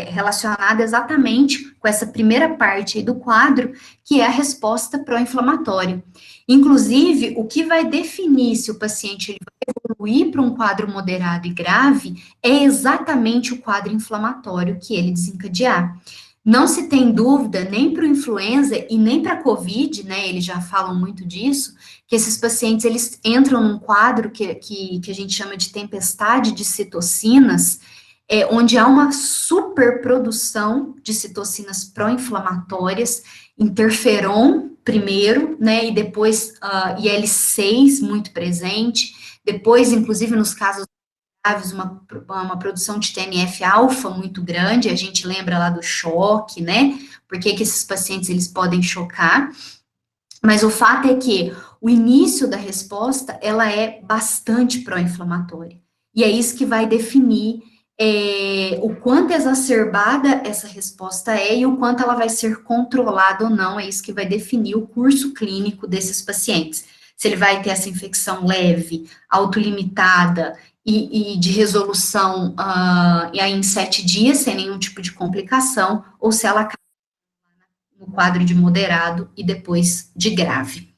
relacionada exatamente com essa primeira parte aí do quadro, que é a resposta pró-inflamatória. Inclusive, o que vai definir se o paciente ele vai evoluir para um quadro moderado e grave é exatamente o quadro inflamatório que ele desencadear. Não se tem dúvida, nem para o influenza e nem para a COVID, né, eles já falam muito disso, que esses pacientes, eles entram num quadro que a gente chama de tempestade de citocinas, onde há uma superprodução de citocinas pró-inflamatórias, interferon primeiro, né, e depois IL-6 muito presente, depois, inclusive, nos casos graves, uma produção de TNF-alfa muito grande, a gente lembra lá do choque, né, por que esses pacientes, eles podem chocar, mas o fato é que o início da resposta, ela é bastante pró-inflamatória. E é isso que vai definir o quanto exacerbada essa resposta é e o quanto ela vai ser controlada ou não, é isso que vai definir o curso clínico desses pacientes. Se ele vai ter essa infecção leve, autolimitada e de resolução e aí em 7 dias, sem nenhum tipo de complicação, ou se ela acaba no quadro de moderado e depois de grave.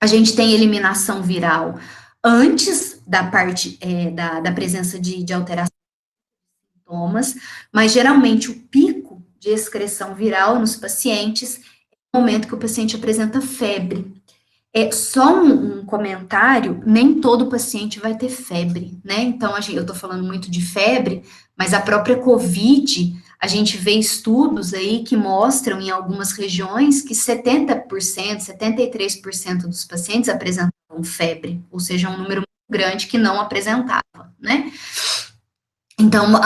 A gente tem eliminação viral antes da parte da presença de alteração de sintomas, mas geralmente o pico de excreção viral nos pacientes é o momento que o paciente apresenta febre. Só um comentário, nem todo paciente vai ter febre, né? Então, eu tô falando muito de febre, mas a própria COVID, a gente vê estudos aí que mostram em algumas regiões que 70%, 73% dos pacientes apresentavam febre, ou seja, um número muito grande que não apresentava, né? Então,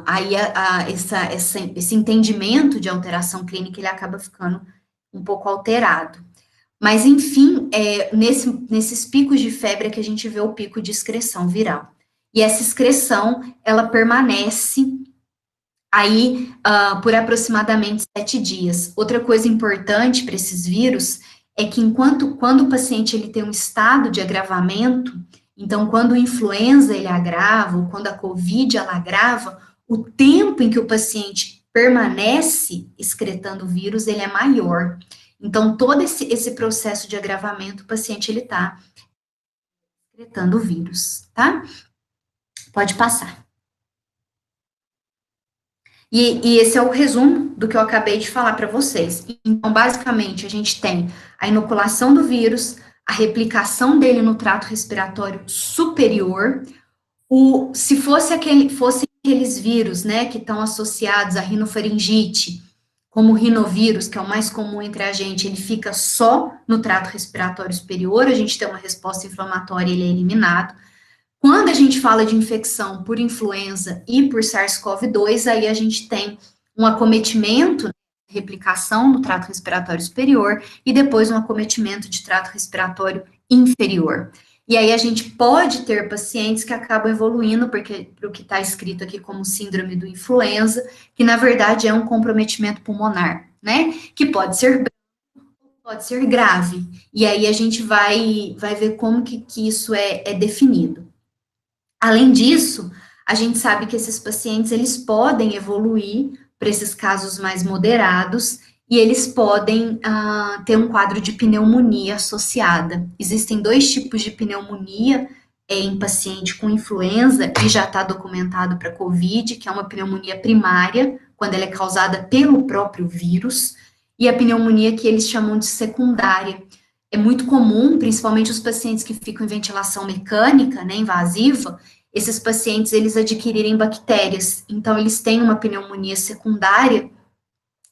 aí esse entendimento de alteração clínica, ele acaba ficando um pouco alterado. Mas, enfim, nesses picos de febre é que a gente vê o pico de excreção viral. E essa excreção, ela permanece aí por aproximadamente 7 dias. Outra coisa importante para esses vírus é que quando o paciente ele tem um estado de agravamento, então quando o influenza ele agrava, ou quando a COVID ela agrava, o tempo em que o paciente permanece excretando o vírus, ele é maior. Então, todo esse processo de agravamento, o paciente, ele está excretando o vírus, tá? Pode passar. E esse é o resumo do que eu acabei de falar para vocês. Então, basicamente, a gente tem a inoculação do vírus, a replicação dele no trato respiratório superior, se fosse aqueles vírus, né, que estão associados à rinofaringite, como o rinovírus, que é o mais comum entre a gente, ele fica só no trato respiratório superior, a gente tem uma resposta inflamatória, ele é eliminado. Quando a gente fala de infecção por influenza e por SARS-CoV-2, aí a gente tem um acometimento, replicação no trato respiratório superior e depois um acometimento de trato respiratório inferior. E aí a gente pode ter pacientes que acabam evoluindo para o que está escrito aqui como síndrome do influenza, que na verdade é um comprometimento pulmonar, né? Que pode ser grave. E aí a gente vai ver como que isso é definido. Além disso, a gente sabe que esses pacientes, eles podem evoluir para esses casos mais moderados, e eles podem ter um quadro de pneumonia associada. Existem dois tipos de pneumonia em paciente com influenza, e já está documentado para COVID, que é uma pneumonia primária, quando ela é causada pelo próprio vírus, e a pneumonia que eles chamam de secundária. É muito comum, principalmente os pacientes que ficam em ventilação mecânica, né, invasiva, esses pacientes, eles adquirirem bactérias. Então, eles têm uma pneumonia secundária,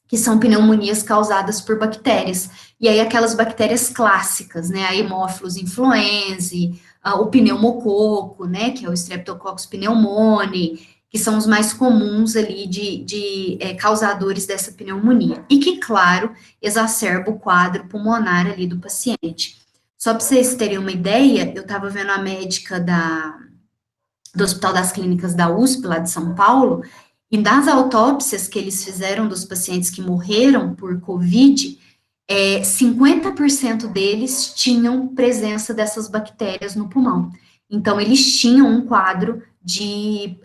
que são pneumonias causadas por bactérias. E aí, aquelas bactérias clássicas, né, a Haemophilus influenzae, o pneumococo, né, que é o Streptococcus pneumoniae, que são os mais comuns ali de causadores dessa pneumonia. E que, claro, exacerba o quadro pulmonar ali do paciente. Só para vocês terem uma ideia, eu estava vendo a médica do Hospital das Clínicas da USP, lá de São Paulo, e das autópsias que eles fizeram dos pacientes que morreram por Covid, 50% deles tinham presença dessas bactérias no pulmão. Então, eles tinham um quadro de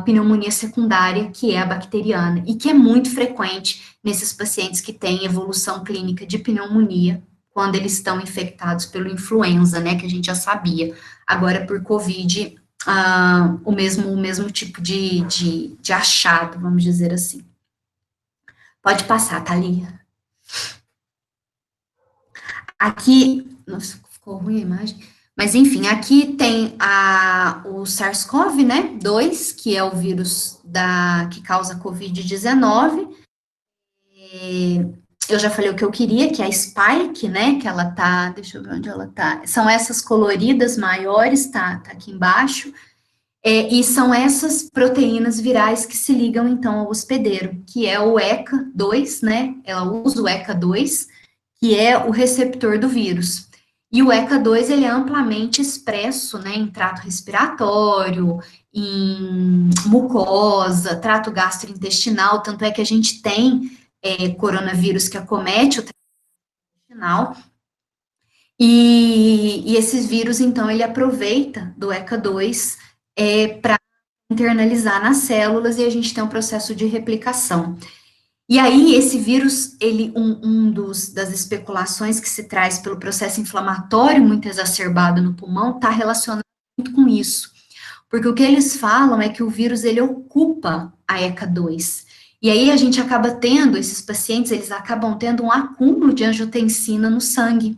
pneumonia secundária, que é a bacteriana, e que é muito frequente nesses pacientes que têm evolução clínica de pneumonia, quando eles estão infectados pelo influenza, né, que a gente já sabia. Agora, por Covid, o mesmo tipo de achado, vamos dizer assim. Pode passar, Thalia. Aqui, nossa, ficou ruim a imagem, mas enfim, aqui tem o SARS-CoV, né, 2, que é o vírus que causa Covid-19. Eu já falei o que eu queria, que é a Spike, né, que ela tá, deixa eu ver onde ela tá, são essas coloridas maiores, tá aqui embaixo. E são essas proteínas virais que se ligam, então, ao hospedeiro, que é o ECA2, né? Ela usa o ECA2, que é o receptor do vírus. E o ECA2, ele é amplamente expresso, né, em trato respiratório, em mucosa, trato gastrointestinal, tanto é que a gente tem coronavírus que acomete o trato intestinal, e esses vírus, então, ele aproveita do ECA2 para internalizar nas células e a gente tem um processo de replicação. E aí, esse vírus, das especulações que se traz pelo processo inflamatório muito exacerbado no pulmão, está relacionado muito com isso. Porque o que eles falam é que o vírus, ele ocupa a ECA2. E aí, a gente acaba tendo, esses pacientes, eles acabam tendo um acúmulo de angiotensina no sangue.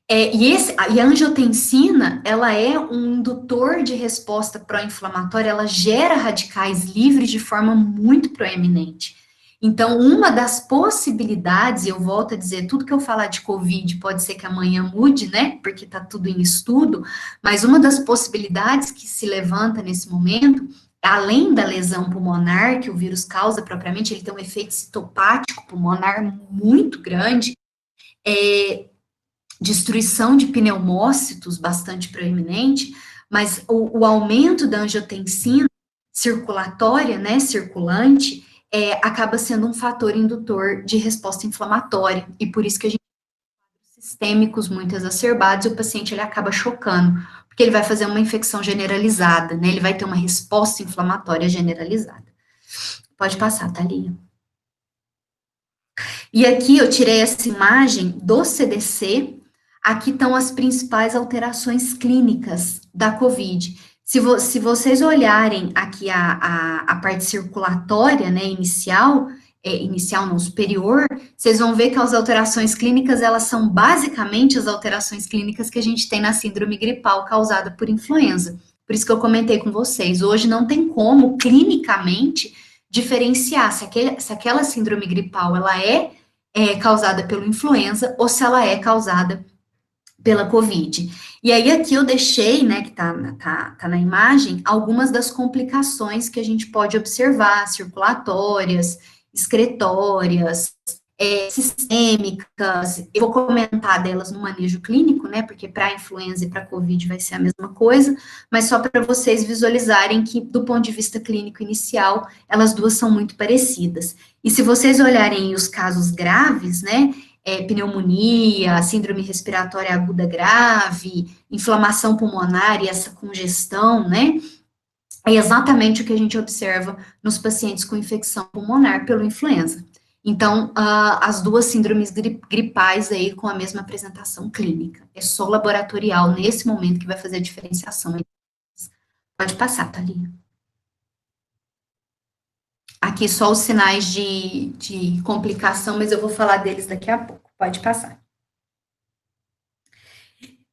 E a angiotensina, ela é um indutor de resposta pró-inflamatória, ela gera radicais livres de forma muito proeminente. Então, uma das possibilidades, e eu volto a dizer, tudo que eu falar de Covid pode ser que amanhã mude, né, porque está tudo em estudo, mas uma das possibilidades que se levanta nesse momento, além da lesão pulmonar que o vírus causa propriamente, ele tem um efeito citopático pulmonar muito grande, destruição de pneumócitos bastante proeminente, mas o aumento da angiotensina circulatória, né, circulante, acaba sendo um fator indutor de resposta inflamatória, e por isso que a gente tem sistêmicos muito exacerbados, e o paciente ele acaba chocando, porque ele vai fazer uma infecção generalizada, né, ele vai ter uma resposta inflamatória generalizada. Pode passar, Thalia. E aqui eu tirei essa imagem do CDC. Aqui estão as principais alterações clínicas da COVID. Se vocês olharem aqui a parte circulatória, né, inicial não, superior, vocês vão ver que as alterações clínicas, elas são basicamente as alterações clínicas que a gente tem na síndrome gripal causada por influenza. Por isso que eu comentei com vocês, hoje não tem como, clinicamente, diferenciar se aquela síndrome gripal, ela é causada pelo influenza ou se ela é causada pela Covid. E aí aqui eu deixei, né, que tá na imagem, algumas das complicações que a gente pode observar, circulatórias, excretórias, sistêmicas. Eu vou comentar delas no manejo clínico, né, porque para influenza e para Covid vai ser a mesma coisa, mas só para vocês visualizarem que, do ponto de vista clínico inicial, elas duas são muito parecidas. E se vocês olharem os casos graves, né, pneumonia, síndrome respiratória aguda grave, inflamação pulmonar e essa congestão, né, é exatamente o que a gente observa nos pacientes com infecção pulmonar pelo influenza. Então, as duas síndromes gripais aí com a mesma apresentação clínica. É só laboratorial nesse momento que vai fazer a diferenciação. Pode passar, Thalia. Aqui só os sinais de complicação, mas eu vou falar deles daqui a pouco. Pode passar.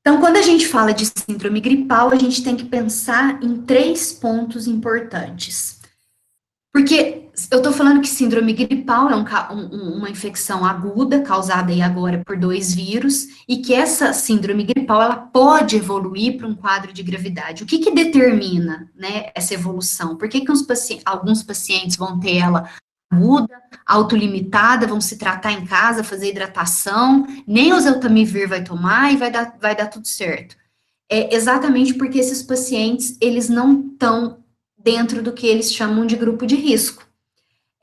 Então, quando a gente fala de síndrome gripal, a gente tem que pensar em 3 pontos importantes. Porque eu estou falando que síndrome gripal é uma infecção aguda, causada aí agora por 2 vírus, e que essa síndrome gripal, ela pode evoluir para um quadro de gravidade. O que que determina, né, essa evolução? Por que que alguns pacientes vão ter ela aguda, autolimitada, vão se tratar em casa, fazer hidratação, nem o Zeltamivir vai tomar e vai dar tudo certo? É exatamente porque esses pacientes, eles não estão dentro do que eles chamam de grupo de risco.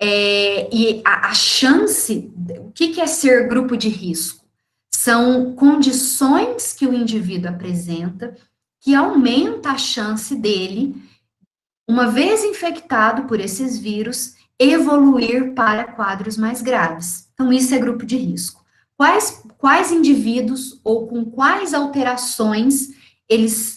E a chance, o que é ser grupo de risco? São condições que o indivíduo apresenta que aumenta a chance dele, uma vez infectado por esses vírus, evoluir para quadros mais graves. Então, isso é grupo de risco. Quais indivíduos ou com quais alterações eles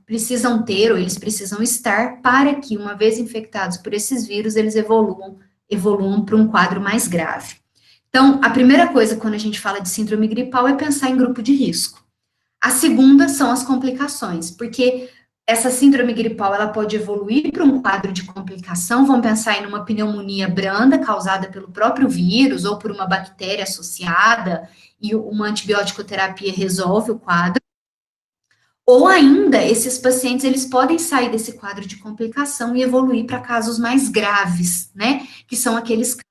precisam ter ou eles precisam estar para que, uma vez infectados por esses vírus, eles evoluam para um quadro mais grave. Então, a primeira coisa quando a gente fala de síndrome gripal é pensar em grupo de risco. A segunda são as complicações, porque essa síndrome gripal, ela pode evoluir para um quadro de complicação, vamos pensar em uma pneumonia branda causada pelo próprio vírus ou por uma bactéria associada e uma antibiótico terapia resolve o quadro. Ou ainda, esses pacientes, eles podem sair desse quadro de complicação e evoluir para casos mais graves, né? Que são aqueles que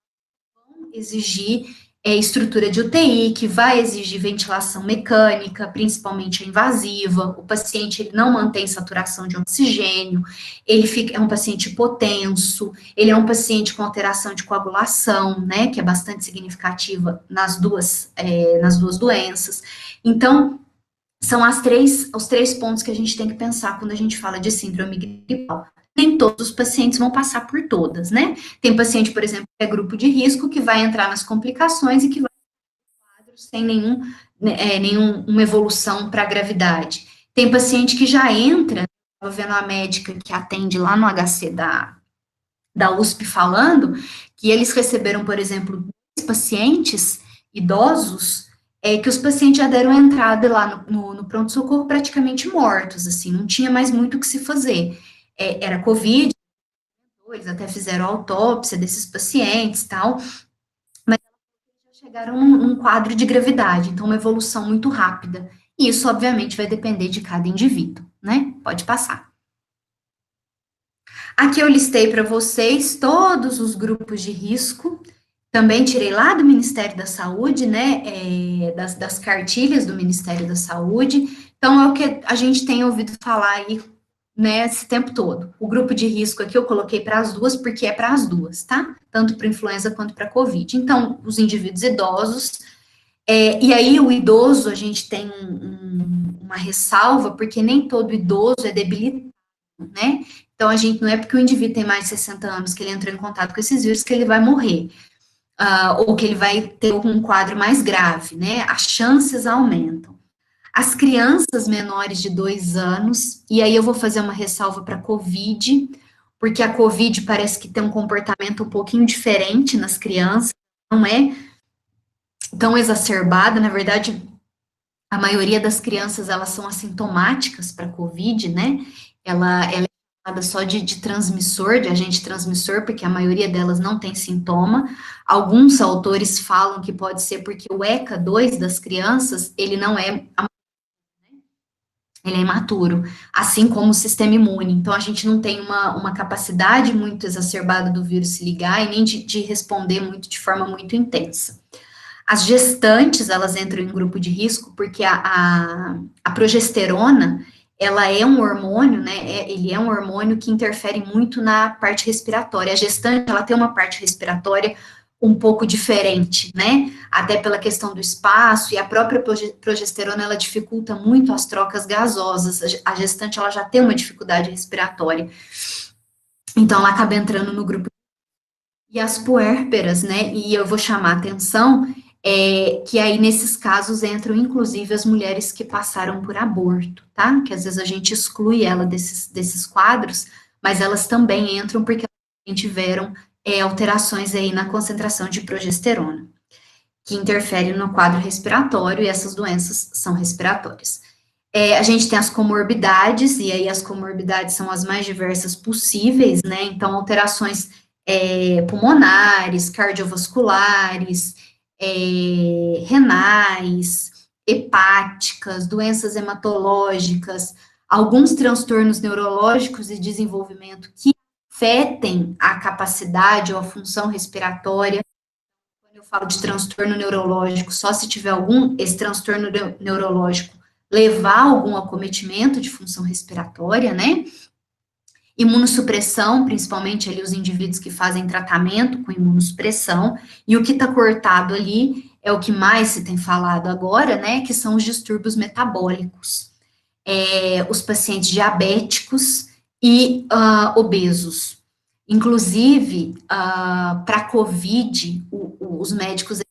vão exigir estrutura de UTI, que vai exigir ventilação mecânica, principalmente a invasiva. O paciente ele não mantém saturação de oxigênio, é um paciente hipotenso, ele é um paciente com alteração de coagulação, né? Que é bastante significativa nas duas doenças. Então, são os três pontos que a gente tem que pensar quando a gente fala de síndrome gripal. Nem todos os pacientes vão passar por todas, né? Tem paciente, por exemplo, que é grupo de risco, que vai entrar nas complicações e que vai ter quadros sem nenhuma evolução para a gravidade. Tem paciente que já entra, estava vendo a médica que atende lá no HC da USP falando, que eles receberam, por exemplo, 2 pacientes idosos que os pacientes já deram entrada lá no pronto-socorro praticamente mortos, assim, não tinha mais muito o que se fazer. Era Covid, eles até fizeram autópsia desses pacientes e tal, mas já chegaram num quadro de gravidade, então uma evolução muito rápida. E isso, obviamente, vai depender de cada indivíduo, né? Pode passar. Aqui eu listei para vocês todos os grupos de risco. Também tirei lá do Ministério da Saúde, né, das cartilhas do Ministério da Saúde. Então, é o que a gente tem ouvido falar aí, né, esse tempo todo. O grupo de risco aqui eu coloquei para as duas, porque é para as duas, tá? Tanto para influenza quanto para Covid. Então, os indivíduos idosos, e aí o idoso, a gente tem uma ressalva, porque nem todo idoso é debilitado, né? Então, a gente não é porque o indivíduo tem mais de 60 anos que ele entrou em contato com esses vírus que ele vai morrer. Ou que ele vai ter um quadro mais grave, né? As chances aumentam. As crianças menores de 2 anos, e aí eu vou fazer uma ressalva para a COVID, porque a COVID parece que tem um comportamento um pouquinho diferente nas crianças, não é tão exacerbada, na verdade, a maioria das crianças, elas são assintomáticas para a COVID, né? Ela é chamada só de transmissor, de agente transmissor, porque a maioria delas não tem sintoma. Alguns autores falam que pode ser porque o ECA2 das crianças, ele não é, ele é imaturo, assim como o sistema imune. Então, a gente não tem uma capacidade muito exacerbada do vírus se ligar e nem de responder muito de forma muito intensa. As gestantes, elas entram em grupo de risco porque a progesterona, ela é um hormônio, né, ele é um hormônio que interfere muito na parte respiratória. A gestante, ela tem uma parte respiratória um pouco diferente, né? Até pela questão do espaço e a própria progesterona, ela dificulta muito as trocas gasosas. A gestante, ela já tem uma dificuldade respiratória. Então, ela acaba entrando no grupo. E as puérperas, né? E eu vou chamar a atenção que aí nesses casos entram inclusive as mulheres que passaram por aborto, tá? Que às vezes a gente exclui ela desses quadros, mas elas também entram porque elas tiveram alterações aí na concentração de progesterona, que interferem no quadro respiratório, e essas doenças são respiratórias. A gente tem as comorbidades, e aí as comorbidades são as mais diversas possíveis, né? Então, alterações pulmonares, cardiovasculares, renais, hepáticas, doenças hematológicas, alguns transtornos neurológicos e desenvolvimento que afetem a capacidade ou a função respiratória. Quando eu falo de transtorno neurológico, só se tiver esse transtorno neurológico levar algum acometimento de função respiratória, né? Imunossupressão, principalmente ali os indivíduos que fazem tratamento com imunossupressão, e o que está cortado ali é o que mais se tem falado agora, né? Que são os distúrbios metabólicos. Os pacientes diabéticos e obesos. Inclusive, para a COVID, os médicos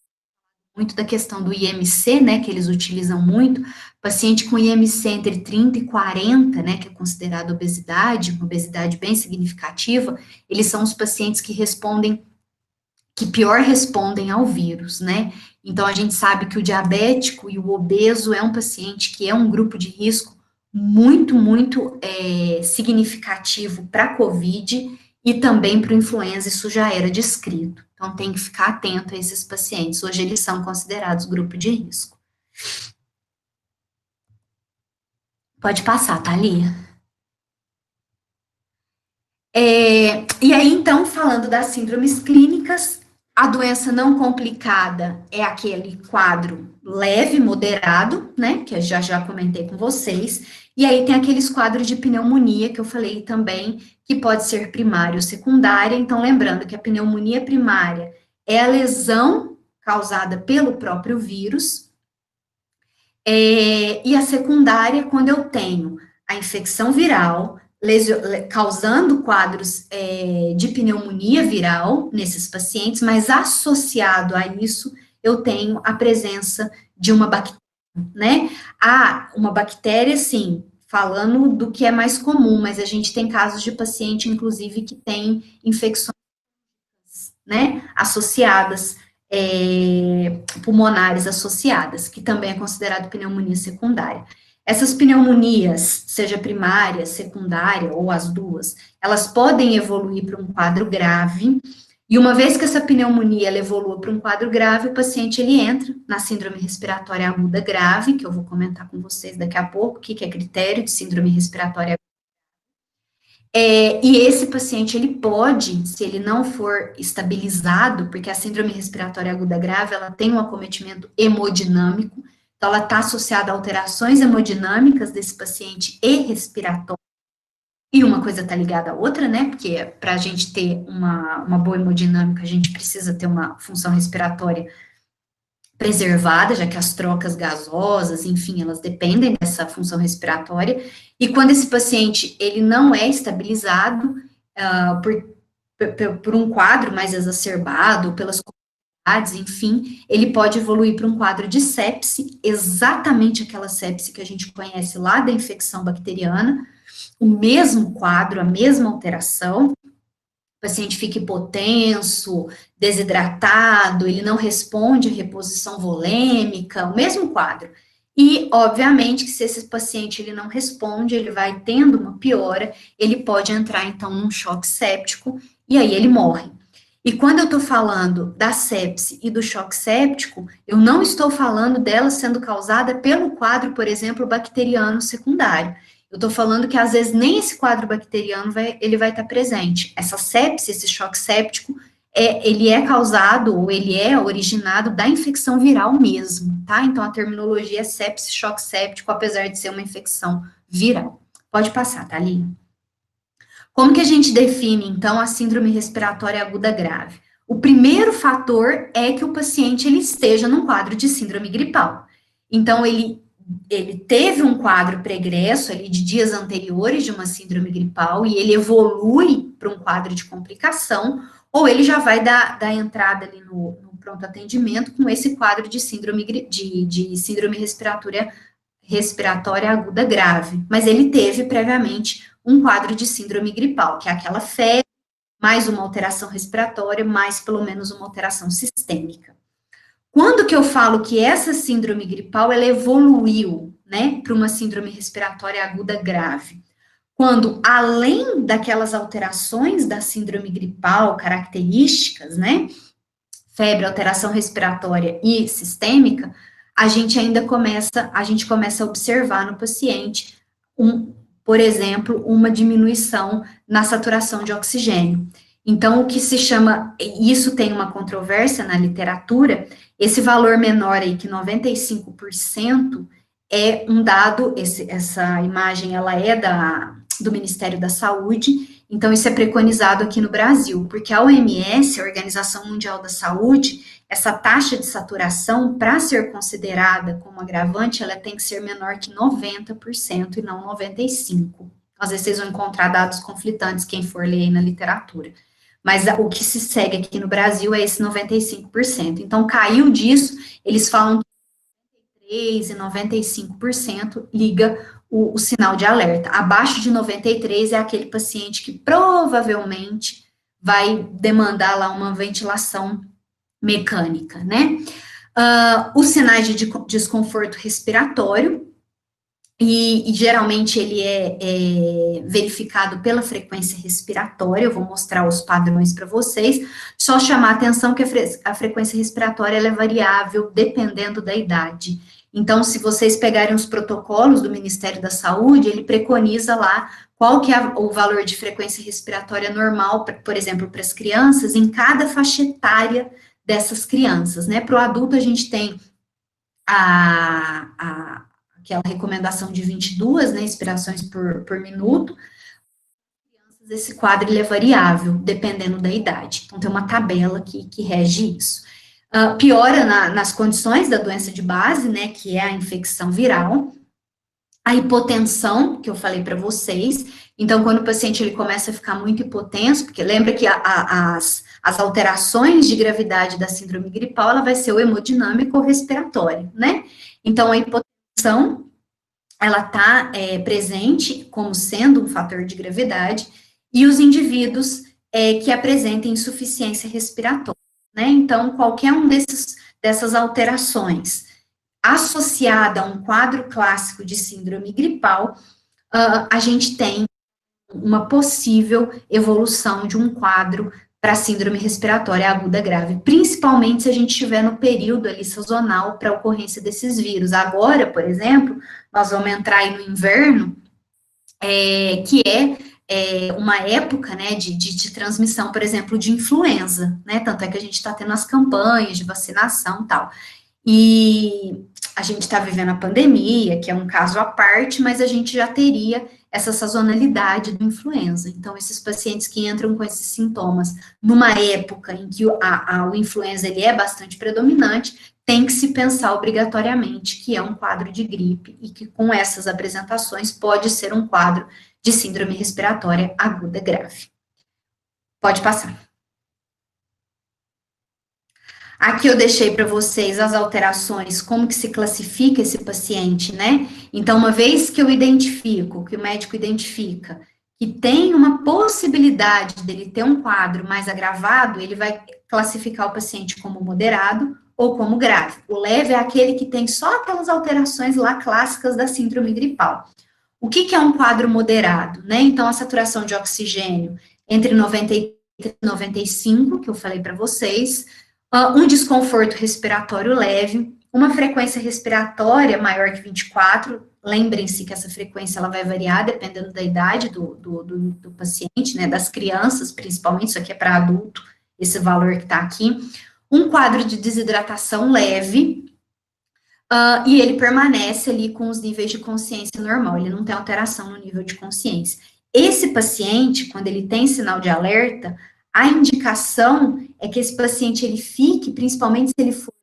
muito da questão do IMC, né, que eles utilizam muito, paciente com IMC entre 30 e 40, né, que é considerado obesidade, uma obesidade bem significativa, eles são os pacientes que pior respondem ao vírus, né, então a gente sabe que o diabético e o obeso é um paciente que é um grupo de risco muito significativo para a COVID e também para o influenza, isso já era descrito. Então, tem que ficar atento a esses pacientes. Hoje, eles são considerados grupo de risco. Pode passar, Thalia. E aí, então, falando das síndromes clínicas, a doença não complicada é aquele quadro leve, moderado, né, que eu já comentei com vocês, e aí tem aqueles quadros de pneumonia, que eu falei também, que pode ser primária ou secundária, então lembrando que a pneumonia primária é a lesão causada pelo próprio vírus, e a secundária, quando eu tenho a infecção viral, causando quadros de pneumonia viral nesses pacientes, mas associado a isso, eu tenho a presença de uma bactéria, né? Uma bactéria, sim, falando do que é mais comum, mas a gente tem casos de paciente, inclusive, que tem infecções, né, associadas, pulmonares associadas, que também é considerado pneumonia secundária. Essas pneumonias, seja primária, secundária ou as duas, elas podem evoluir para um quadro grave, e uma vez que essa pneumonia ela evolua para um quadro grave, o paciente ele entra na síndrome respiratória aguda grave, que eu vou comentar com vocês daqui a pouco, o que é critério de síndrome respiratória aguda. E esse paciente, ele pode, se ele não for estabilizado, porque a síndrome respiratória aguda grave, ela tem um acometimento hemodinâmico, então ela está associada a alterações hemodinâmicas desse paciente e respiratório, e uma coisa está ligada à outra, né, porque para a gente ter uma boa hemodinâmica, a gente precisa ter uma função respiratória preservada, já que as trocas gasosas, enfim, elas dependem dessa função respiratória, e quando esse paciente, ele não é estabilizado por um quadro mais exacerbado, pelas comorbidades, enfim, ele pode evoluir para um quadro de sepse, exatamente aquela sepse que a gente conhece lá da infecção bacteriana, o mesmo quadro, a mesma alteração, o paciente fica hipotenso, desidratado, ele não responde à reposição volêmica, o mesmo quadro. E, obviamente, que se esse paciente ele não responde, ele vai tendo uma piora, ele pode entrar, então, num choque séptico, e aí ele morre. E quando eu estou falando da sepse e do choque séptico, eu não estou falando dela sendo causada pelo quadro, por exemplo, bacteriano secundário. Eu estou falando que às vezes nem esse quadro bacteriano ele vai estar presente. Essa sepse, esse choque séptico, ele é causado ou ele é originado da infecção viral mesmo, tá? Então a terminologia é sepse, choque séptico, apesar de ser uma infecção viral. Pode passar, Thalia. Como que a gente define, então, a síndrome respiratória aguda grave? O primeiro fator é que o paciente ele esteja num quadro de síndrome gripal. Então, ele teve um quadro pregresso ali de dias anteriores de uma síndrome gripal e ele evolui para um quadro de complicação, ou ele já vai dar entrada ali no pronto atendimento com esse quadro de síndrome, de síndrome respiratória aguda grave. Mas ele teve previamente um quadro de síndrome gripal, que é aquela febre, mais uma alteração respiratória, mais pelo menos uma alteração sistêmica. Quando que eu falo que essa síndrome gripal, ela evoluiu, né, para uma síndrome respiratória aguda grave? Quando, além daquelas alterações da síndrome gripal características, né, febre, alteração respiratória e sistêmica, a gente começa a observar no paciente, por exemplo, uma diminuição na saturação de oxigênio. Então, o que se chama, isso tem uma controvérsia na literatura, esse valor menor aí, que 95%, é um dado, essa imagem, ela é do Ministério da Saúde, então isso é preconizado aqui no Brasil, porque a OMS, a Organização Mundial da Saúde, essa taxa de saturação, para ser considerada como agravante, ela tem que ser menor que 90% e não 95%. Às vezes vocês vão encontrar dados conflitantes, quem for ler aí na literatura. Mas o que se segue aqui no Brasil é esse 95%. Então, caiu disso, eles falam que 93% e 95% liga o sinal de alerta. Abaixo de 93% é aquele paciente que provavelmente vai demandar lá uma ventilação mecânica, né? Os sinais de desconforto respiratório, e geralmente ele é verificado pela frequência respiratória, eu vou mostrar os padrões para vocês, só chamar a atenção que a frequência respiratória ela é variável dependendo da idade. Então, se vocês pegarem os protocolos do Ministério da Saúde, ele preconiza lá qual que é o valor de frequência respiratória normal, por exemplo, para as crianças, em cada faixa etária dessas crianças, né? Para o adulto, a gente tem aquela recomendação de 22, né, inspirações por minuto. Esse quadro ele é variável, dependendo da idade. Então, tem uma tabela que rege isso. Piora nas condições da doença de base, né, que é a infecção viral. A hipotensão, que eu falei para vocês. Então, quando o paciente ele começa a ficar muito hipotenso, porque lembra que as alterações de gravidade da síndrome gripal, ela vai ser o hemodinâmico ou respiratório, né? Então, a hipotensão, ela está presente como sendo um fator de gravidade, e os indivíduos que apresentem insuficiência respiratória, né? Então, qualquer um dessas alterações associada a um quadro clássico de síndrome gripal, a gente tem uma possível evolução de um quadro para síndrome respiratória aguda grave, principalmente se a gente estiver no período ali sazonal para ocorrência desses vírus. Agora, por exemplo, nós vamos entrar aí no inverno, que é uma época, né, de transmissão, por exemplo, de influenza, né, tanto é que a gente está tendo as campanhas de vacinação e tal. E a gente está vivendo a pandemia, que é um caso à parte, mas a gente já teria essa sazonalidade do influenza. Então, esses pacientes que entram com esses sintomas numa época em que o influenza ele é bastante predominante, tem que se pensar obrigatoriamente que é um quadro de gripe e que com essas apresentações pode ser um quadro de síndrome respiratória aguda grave. Pode passar. Aqui eu deixei para vocês as alterações, como que se classifica esse paciente, né? Então, uma vez que eu identifico, que o médico identifica, que tem uma possibilidade dele ter um quadro mais agravado, ele vai classificar o paciente como moderado ou como grave. O leve é aquele que tem só aquelas alterações lá clássicas da síndrome gripal. O que é um quadro moderado, né? Então, a saturação de oxigênio entre 93 e 95, que eu falei para vocês, um desconforto respiratório leve, uma frequência respiratória maior que 24, lembrem-se que essa frequência ela vai variar dependendo da idade do paciente, né, das crianças, principalmente, isso aqui é para adulto, esse valor que está aqui, um quadro de desidratação leve, e ele permanece ali com os níveis de consciência normal, ele não tem alteração no nível de consciência. Esse paciente, quando ele tem sinal de alerta, A indicação é que esse paciente ele fique, principalmente se ele for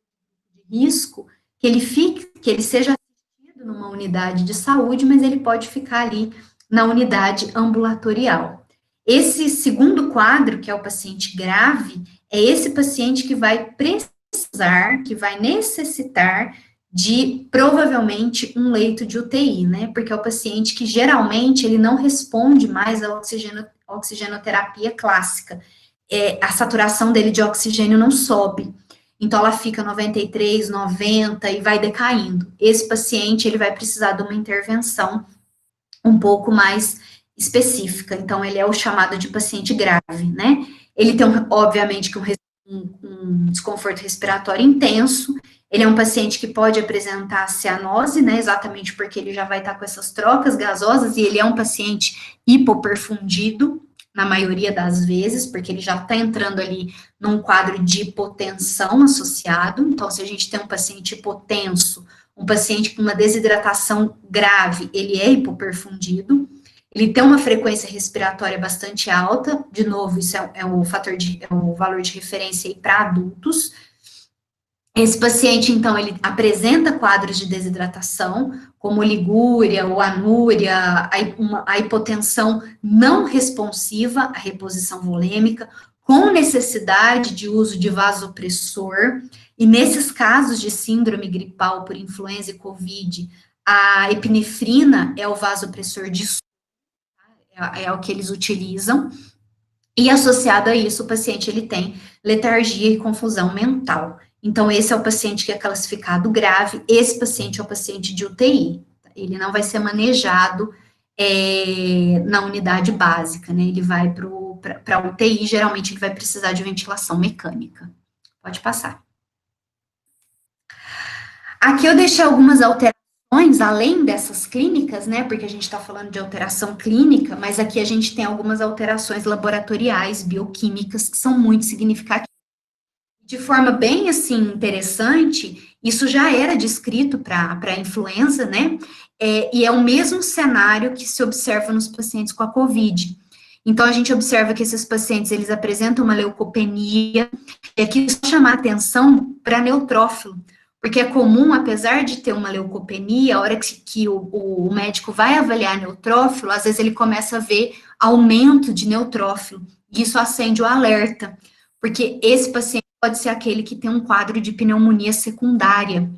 de risco, que ele seja assistido numa unidade de saúde, mas ele pode ficar ali na unidade ambulatorial. Esse segundo quadro, que é o paciente grave, é esse paciente que vai precisar, que vai necessitar de, provavelmente, um leito de UTI, né? Porque é o paciente que, geralmente, ele não responde mais à oxigenoterapia clássica. A saturação dele de oxigênio não sobe. Então, ela fica 93, 90 e vai decaindo. Esse paciente, ele vai precisar de uma intervenção um pouco mais específica. Então, ele é o chamado de paciente grave, né? Ele tem, obviamente, um desconforto respiratório intenso. Ele é um paciente que pode apresentar cianose, né? Exatamente porque ele já vai estar com essas trocas gasosas e ele é um paciente hipoperfundido, na maioria das vezes, porque ele já está entrando ali num quadro de hipotensão associado. Então, se a gente tem um paciente hipotenso, um paciente com uma desidratação grave, ele é hipoperfundido, ele tem uma frequência respiratória bastante alta, de novo, isso é o valor de referência aí para adultos. Esse paciente, então, ele apresenta quadros de desidratação, como ligúria ou anúria, a hipotensão não responsiva à reposição volêmica, com necessidade de uso de vasopressor, e nesses casos de síndrome gripal por influenza e Covid, a epinefrina é o vasopressor de é o que eles utilizam, e associado a isso, o paciente ele tem letargia e confusão mental. Então, esse é o paciente que é classificado grave, esse paciente é o paciente de UTI. Ele não vai ser manejado na unidade básica, né? Ele vai para a UTI, geralmente ele vai precisar de ventilação mecânica. Pode passar. Aqui eu deixei algumas alterações, além dessas clínicas, né? Porque a gente está falando de alteração clínica, mas aqui a gente tem algumas alterações laboratoriais, bioquímicas, que são muito significativas. De forma bem, assim, interessante, isso já era descrito para a influenza, né? E é o mesmo cenário que se observa nos pacientes com a COVID. Então, a gente observa que esses pacientes, eles apresentam uma leucopenia, e aqui só chamar atenção para neutrófilo, porque é comum, apesar de ter uma leucopenia, a hora que o médico vai avaliar neutrófilo, às vezes ele começa a ver aumento de neutrófilo, e isso acende o alerta, porque esse paciente pode ser aquele que tem um quadro de pneumonia secundária.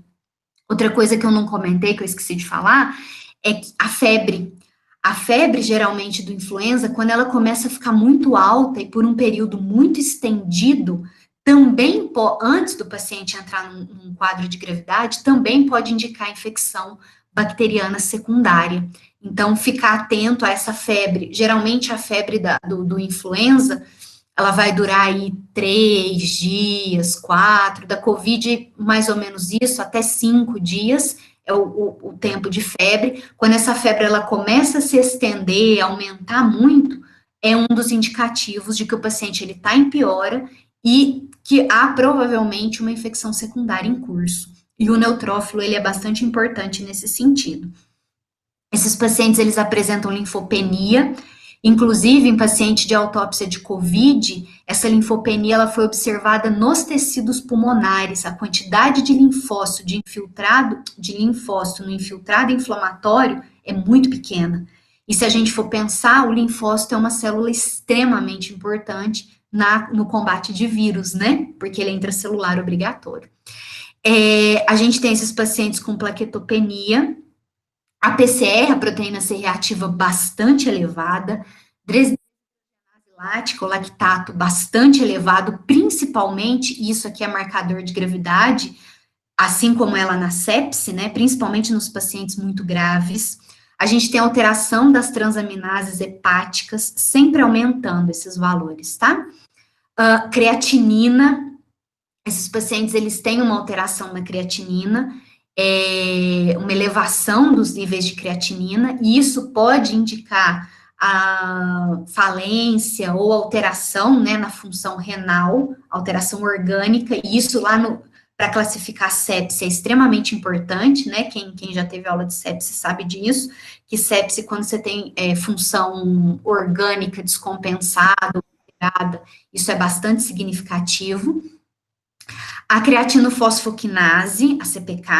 Outra coisa que eu não comentei, que eu esqueci de falar, é a febre. A febre, geralmente, do influenza, quando ela começa a ficar muito alta e por um período muito estendido, também, antes do paciente entrar num quadro de gravidade, também pode indicar infecção bacteriana secundária. Então, ficar atento a essa febre. Geralmente, a febre do influenza, ela vai durar aí 3 dias, 4, da Covid, mais ou menos isso, até 5 dias, é o tempo de febre. Quando essa febre, ela começa a se estender, aumentar muito, é um dos indicativos de que o paciente, ele está em piora e que há, provavelmente, uma infecção secundária em curso. E o neutrófilo, ele é bastante importante nesse sentido. Esses pacientes, eles apresentam linfopenia. Inclusive, em paciente de autópsia de COVID, essa linfopenia ela foi observada nos tecidos pulmonares. A quantidade de linfócito no infiltrado inflamatório é muito pequena. E se a gente for pensar, o linfócito é uma célula extremamente importante no combate de vírus, né? Porque ele é intracelular obrigatório. A gente tem esses pacientes com plaquetopenia. A PCR, a proteína C reativa, bastante elevada, lático, lactato, bastante elevado, principalmente, isso aqui é marcador de gravidade, assim como ela na sepse, né, principalmente nos pacientes muito graves. A gente tem alteração das transaminases hepáticas, sempre aumentando esses valores, tá? Creatinina, esses pacientes, eles têm uma alteração na creatinina, uma elevação dos níveis de creatinina, e isso pode indicar a falência ou alteração, né, na função renal, alteração orgânica, e isso lá para classificar sepse é extremamente importante, né, quem já teve aula de sepse sabe disso, que sepse, quando você tem função orgânica descompensada, saturada, isso é bastante significativo. A creatinofosfoquinase, a CPK,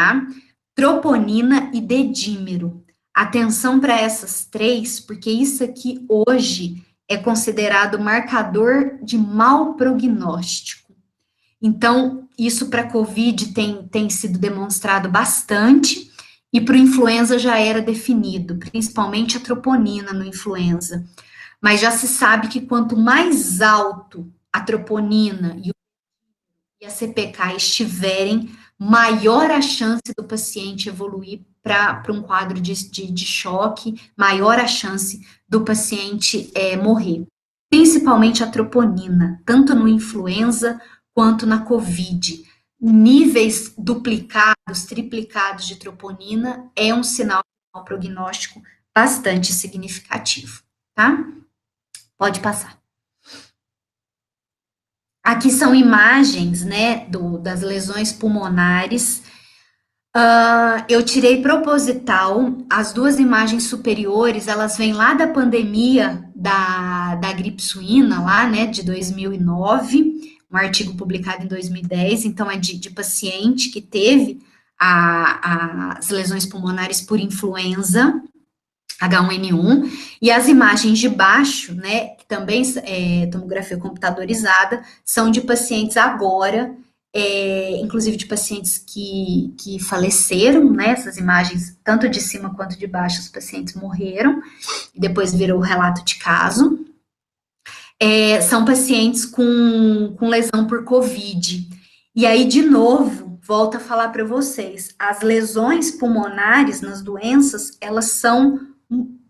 troponina e dedímero. Atenção para essas três, porque isso aqui hoje é considerado marcador de mau prognóstico. Então, isso para COVID tem sido demonstrado bastante, e para o influenza já era definido, principalmente a troponina no influenza. Mas já se sabe que quanto mais alto a troponina e a CPK estiverem, maior a chance do paciente evoluir para um quadro de choque, maior a chance do paciente morrer. Principalmente a troponina, tanto no influenza quanto na COVID. Níveis duplicados, triplicados de troponina é um sinal de um prognóstico bastante significativo, tá? Pode passar. Aqui são imagens, né, das lesões pulmonares. Eu tirei proposital, as duas imagens superiores, elas vêm lá da pandemia da gripe suína, lá, né, de 2009, um artigo publicado em 2010, então é de paciente que teve as lesões pulmonares por influenza, H1N1, e as imagens de baixo, né, que também é tomografia computadorizada, são de pacientes agora, inclusive de pacientes que faleceram, né, essas imagens, tanto de cima quanto de baixo, os pacientes morreram, e depois virou relato de caso. São pacientes com lesão por COVID. E aí, de novo, volto a falar para vocês, as lesões pulmonares nas doenças, elas são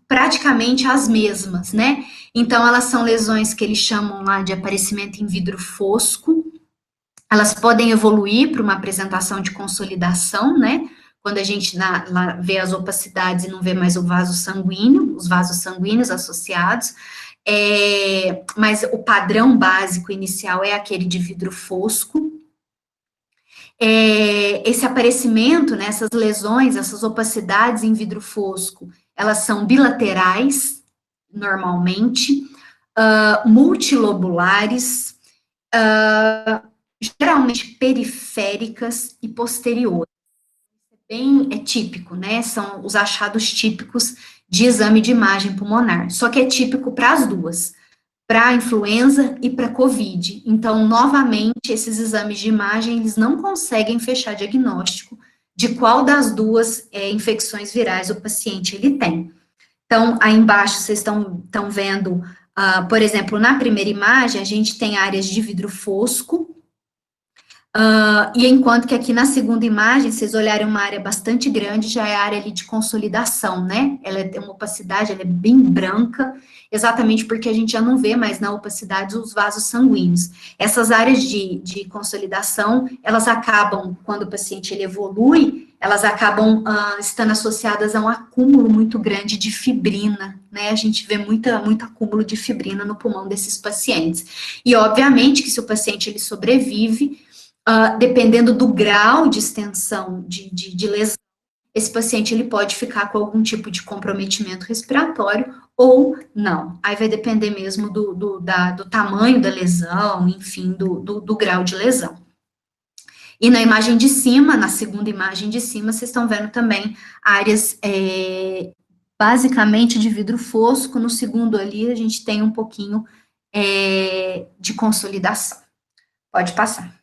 praticamente as mesmas, né? Então, elas são lesões que eles chamam lá de aparecimento em vidro fosco. Elas podem evoluir para uma apresentação de consolidação, né? Quando a gente vê as opacidades e não vê mais o vaso sanguíneo, os vasos sanguíneos associados. Mas o padrão básico inicial é aquele de vidro fosco. Esse aparecimento, né, essas lesões, essas opacidades em vidro fosco, elas são bilaterais, normalmente, multilobulares, geralmente periféricas e posteriores. É típico, né? São os achados típicos de exame de imagem pulmonar. Só que é típico para as duas, para a influenza e para a COVID. Então, novamente, esses exames de imagem, eles não conseguem fechar diagnóstico de qual das duas infecções virais o paciente ele tem. Então, aí embaixo vocês estão vendo, por exemplo, na primeira imagem, a gente tem áreas de vidro fosco, e enquanto que aqui na segunda imagem, vocês olharem uma área bastante grande, já é a área ali de consolidação, né? Ela tem uma opacidade, ela é bem branca, exatamente porque a gente já não vê mais na opacidade os vasos sanguíneos. Essas áreas de consolidação, elas acabam, quando o paciente ele evolui, elas acabam estando associadas a um acúmulo muito grande de fibrina, né? A gente vê muito acúmulo de fibrina no pulmão desses pacientes. E, obviamente, que se o paciente ele sobrevive, dependendo do grau de extensão de lesão, esse paciente ele pode ficar com algum tipo de comprometimento respiratório ou não. Aí vai depender mesmo do tamanho da lesão, enfim, do grau de lesão. E na imagem de cima, na segunda imagem de cima, vocês estão vendo também áreas basicamente de vidro fosco. No segundo ali, a gente tem um pouquinho de consolidação. Pode passar.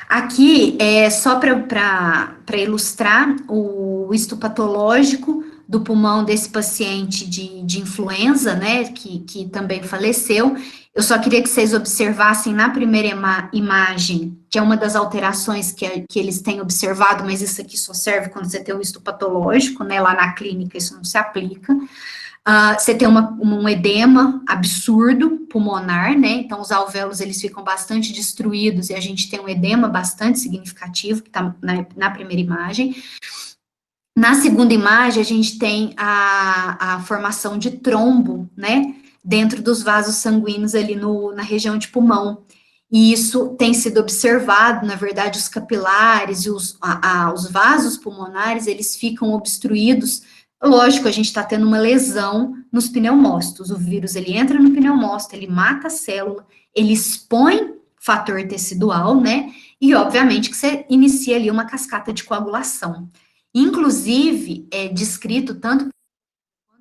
Aqui é só para ilustrar o histopatológico do pulmão desse paciente de influenza, né, que também faleceu. Eu só queria que vocês observassem na primeira imagem, que é uma das alterações que eles têm observado, mas isso aqui só serve quando você tem o histopatológico, né, lá na clínica isso não se aplica. Você tem um edema absurdo pulmonar, né? Então, os alvéolos, eles ficam bastante destruídos e a gente tem um edema bastante significativo, que está na primeira imagem. Na segunda imagem, a gente tem a formação de trombo, né? Dentro dos vasos sanguíneos ali na região de pulmão. E isso tem sido observado, na verdade, os capilares e os vasos pulmonares, eles ficam obstruídos Lógico, a gente está tendo uma lesão nos pneumócitos. O vírus, ele entra no pneumócito, ele mata a célula, ele expõe fator tecidual, né? E, obviamente, que você inicia ali uma cascata de coagulação. Inclusive, é descrito tanto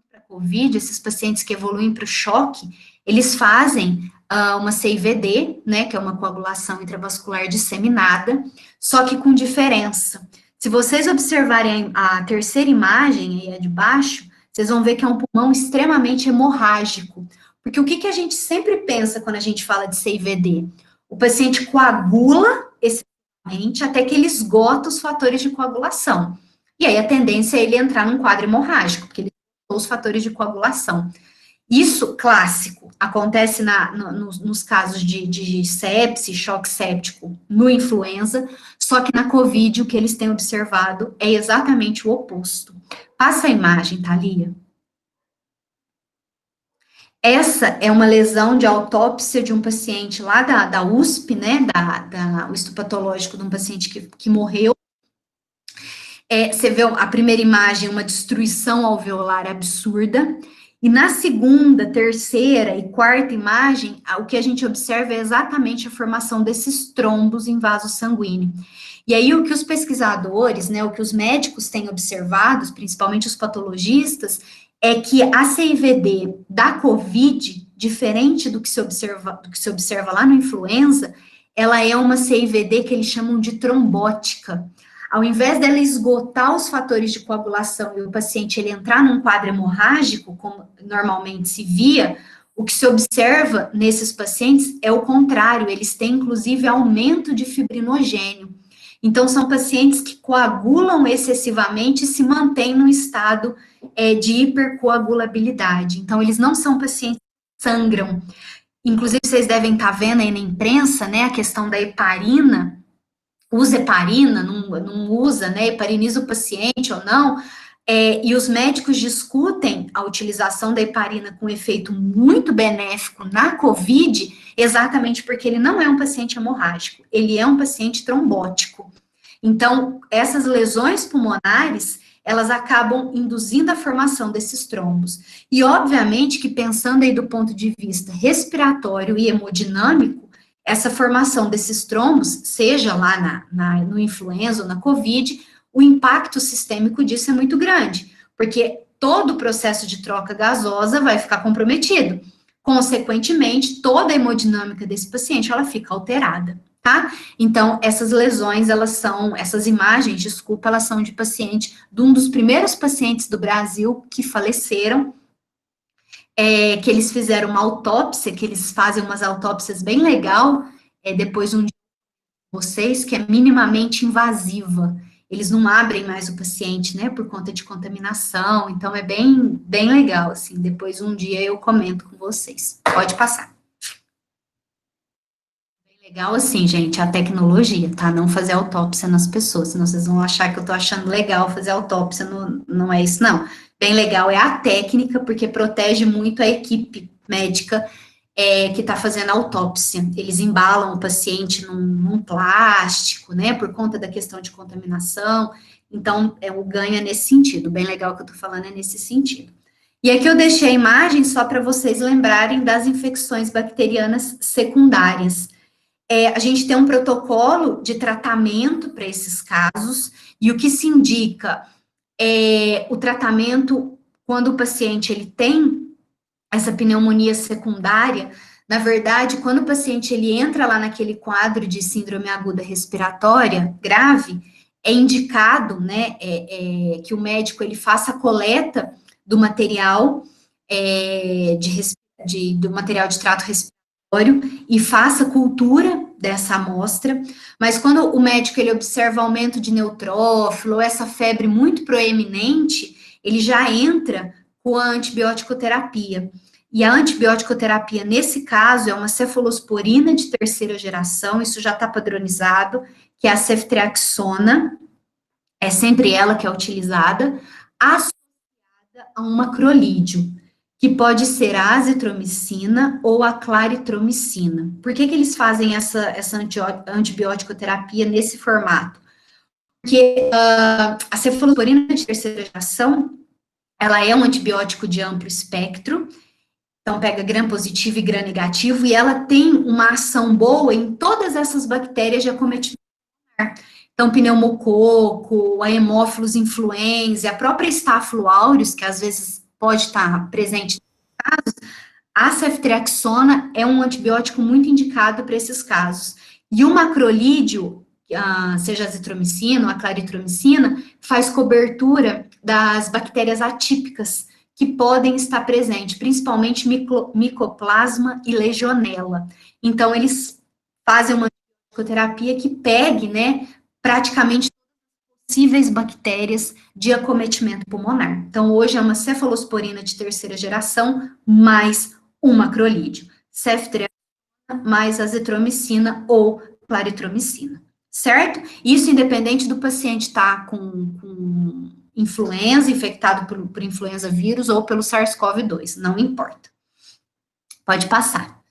para a COVID, esses pacientes que evoluem para o choque, eles fazem uma CIVD, né, que é uma coagulação intravascular disseminada, só que com diferença. Se vocês observarem a terceira imagem, aí a de baixo, vocês vão ver que é um pulmão extremamente hemorrágico. Porque o que, que a gente sempre pensa quando a gente fala de CIVD? O paciente coagula excessivamente até que ele esgota os fatores de coagulação. E aí a tendência é ele entrar num quadro hemorrágico, porque ele os fatores de coagulação. Isso, clássico, acontece nos casos de sepse, choque séptico, no influenza, só que na COVID o que eles têm observado é exatamente o oposto. Passa a imagem, Thalia. Essa é uma lesão de autópsia de um paciente lá da USP, né, o histopatológico de um paciente que morreu. Você vê a primeira imagem, uma destruição alveolar absurda, e na segunda, terceira e quarta imagem, o que a gente observa é exatamente a formação desses trombos em vaso sanguíneo. E aí, o que os pesquisadores, né, o que os médicos têm observado, principalmente os patologistas, é que a CIVD da COVID, diferente do que se observa lá no influenza, ela é uma CIVD que eles chamam de trombótica. Ao invés dela esgotar os fatores de coagulação e o paciente ele entrar num quadro hemorrágico, como normalmente se via, o que se observa nesses pacientes é o contrário, eles têm inclusive aumento de fibrinogênio. Então, são pacientes que coagulam excessivamente e se mantêm no estado de hipercoagulabilidade. Então, eles não são pacientes que sangram. Inclusive, vocês devem estar vendo aí na imprensa, né, a questão da heparina, usa heparina, não usa, né, hepariniza o paciente ou não, e os médicos discutem a utilização da heparina com efeito muito benéfico na COVID, exatamente porque ele não é um paciente hemorrágico, ele é um paciente trombótico. Então, essas lesões pulmonares, elas acabam induzindo a formação desses trombos. E, obviamente, que pensando aí do ponto de vista respiratório e hemodinâmico, essa formação desses trombos, seja lá no influenza ou na COVID, o impacto sistêmico disso é muito grande, porque todo o processo de troca gasosa vai ficar comprometido. Consequentemente, toda a hemodinâmica desse paciente, ela fica alterada, tá? Então, essas lesões, essas imagens, desculpa, elas são de paciente, de um dos primeiros pacientes do Brasil que faleceram, que eles fizeram uma autópsia, que eles fazem umas autópsias bem legal, depois um de vocês, que é minimamente invasiva. Eles não abrem mais o paciente, né, por conta de contaminação, então é bem, bem legal, assim, depois um dia eu comento com vocês. Pode passar. Bem legal, assim, gente, a tecnologia, tá? Não fazer autópsia nas pessoas, senão vocês vão achar que eu tô achando legal fazer autópsia, não é isso, não. Bem legal é a técnica, porque protege muito a equipe médica que está fazendo a autópsia. Eles embalam o paciente num plástico, né, por conta da questão de contaminação. Então, o ganho é nesse sentido. Bem legal que eu estou falando é nesse sentido. E aqui eu deixei a imagem só para vocês lembrarem das infecções bacterianas secundárias. A gente tem um protocolo de tratamento para esses casos, e o que se indica o tratamento quando o paciente ele tem essa pneumonia secundária. Na verdade, quando o paciente ele entra lá naquele quadro de síndrome aguda respiratória grave, é indicado, né, que o médico ele faça a coleta do material do material de trato respiratório e faça cultura dessa amostra, mas quando o médico ele observa aumento de neutrófilo, ou essa febre muito proeminente, ele já entra com a antibiótico-terapia. E a antibiótico-terapia, nesse caso, é uma cefalosporina de terceira geração, isso já está padronizado, que é a ceftriaxona, é sempre ela que é utilizada, associada a um macrolídeo, que pode ser a azitromicina ou a claritromicina. Por que eles fazem essa antibiótico-terapia nesse formato? Porque a cefalosporina de terceira geração, Ela é um antibiótico de amplo espectro, então pega gram positivo e gram negativo, e ela tem uma ação boa em todas essas bactérias de acometimento. Então, pneumococo, a Haemophilus influenzae, a própria Staphylo aureus, que às vezes pode estar presente. A ceftriaxona é um antibiótico muito indicado para esses casos. E o macrolídeo, seja a azitromicina ou a claritromicina, faz cobertura das bactérias atípicas que podem estar presentes, principalmente micoplasma e legionela. Então, eles fazem uma terapia que pegue, né, praticamente possíveis bactérias de acometimento pulmonar. Então, hoje é uma cefalosporina de terceira geração mais o macrolídeo, ceftriaxona mais azitromicina ou claritromicina, certo? Isso independente do paciente estar com influenza, infectado por influenza vírus ou pelo SARS-CoV-2, não importa. Pode passar.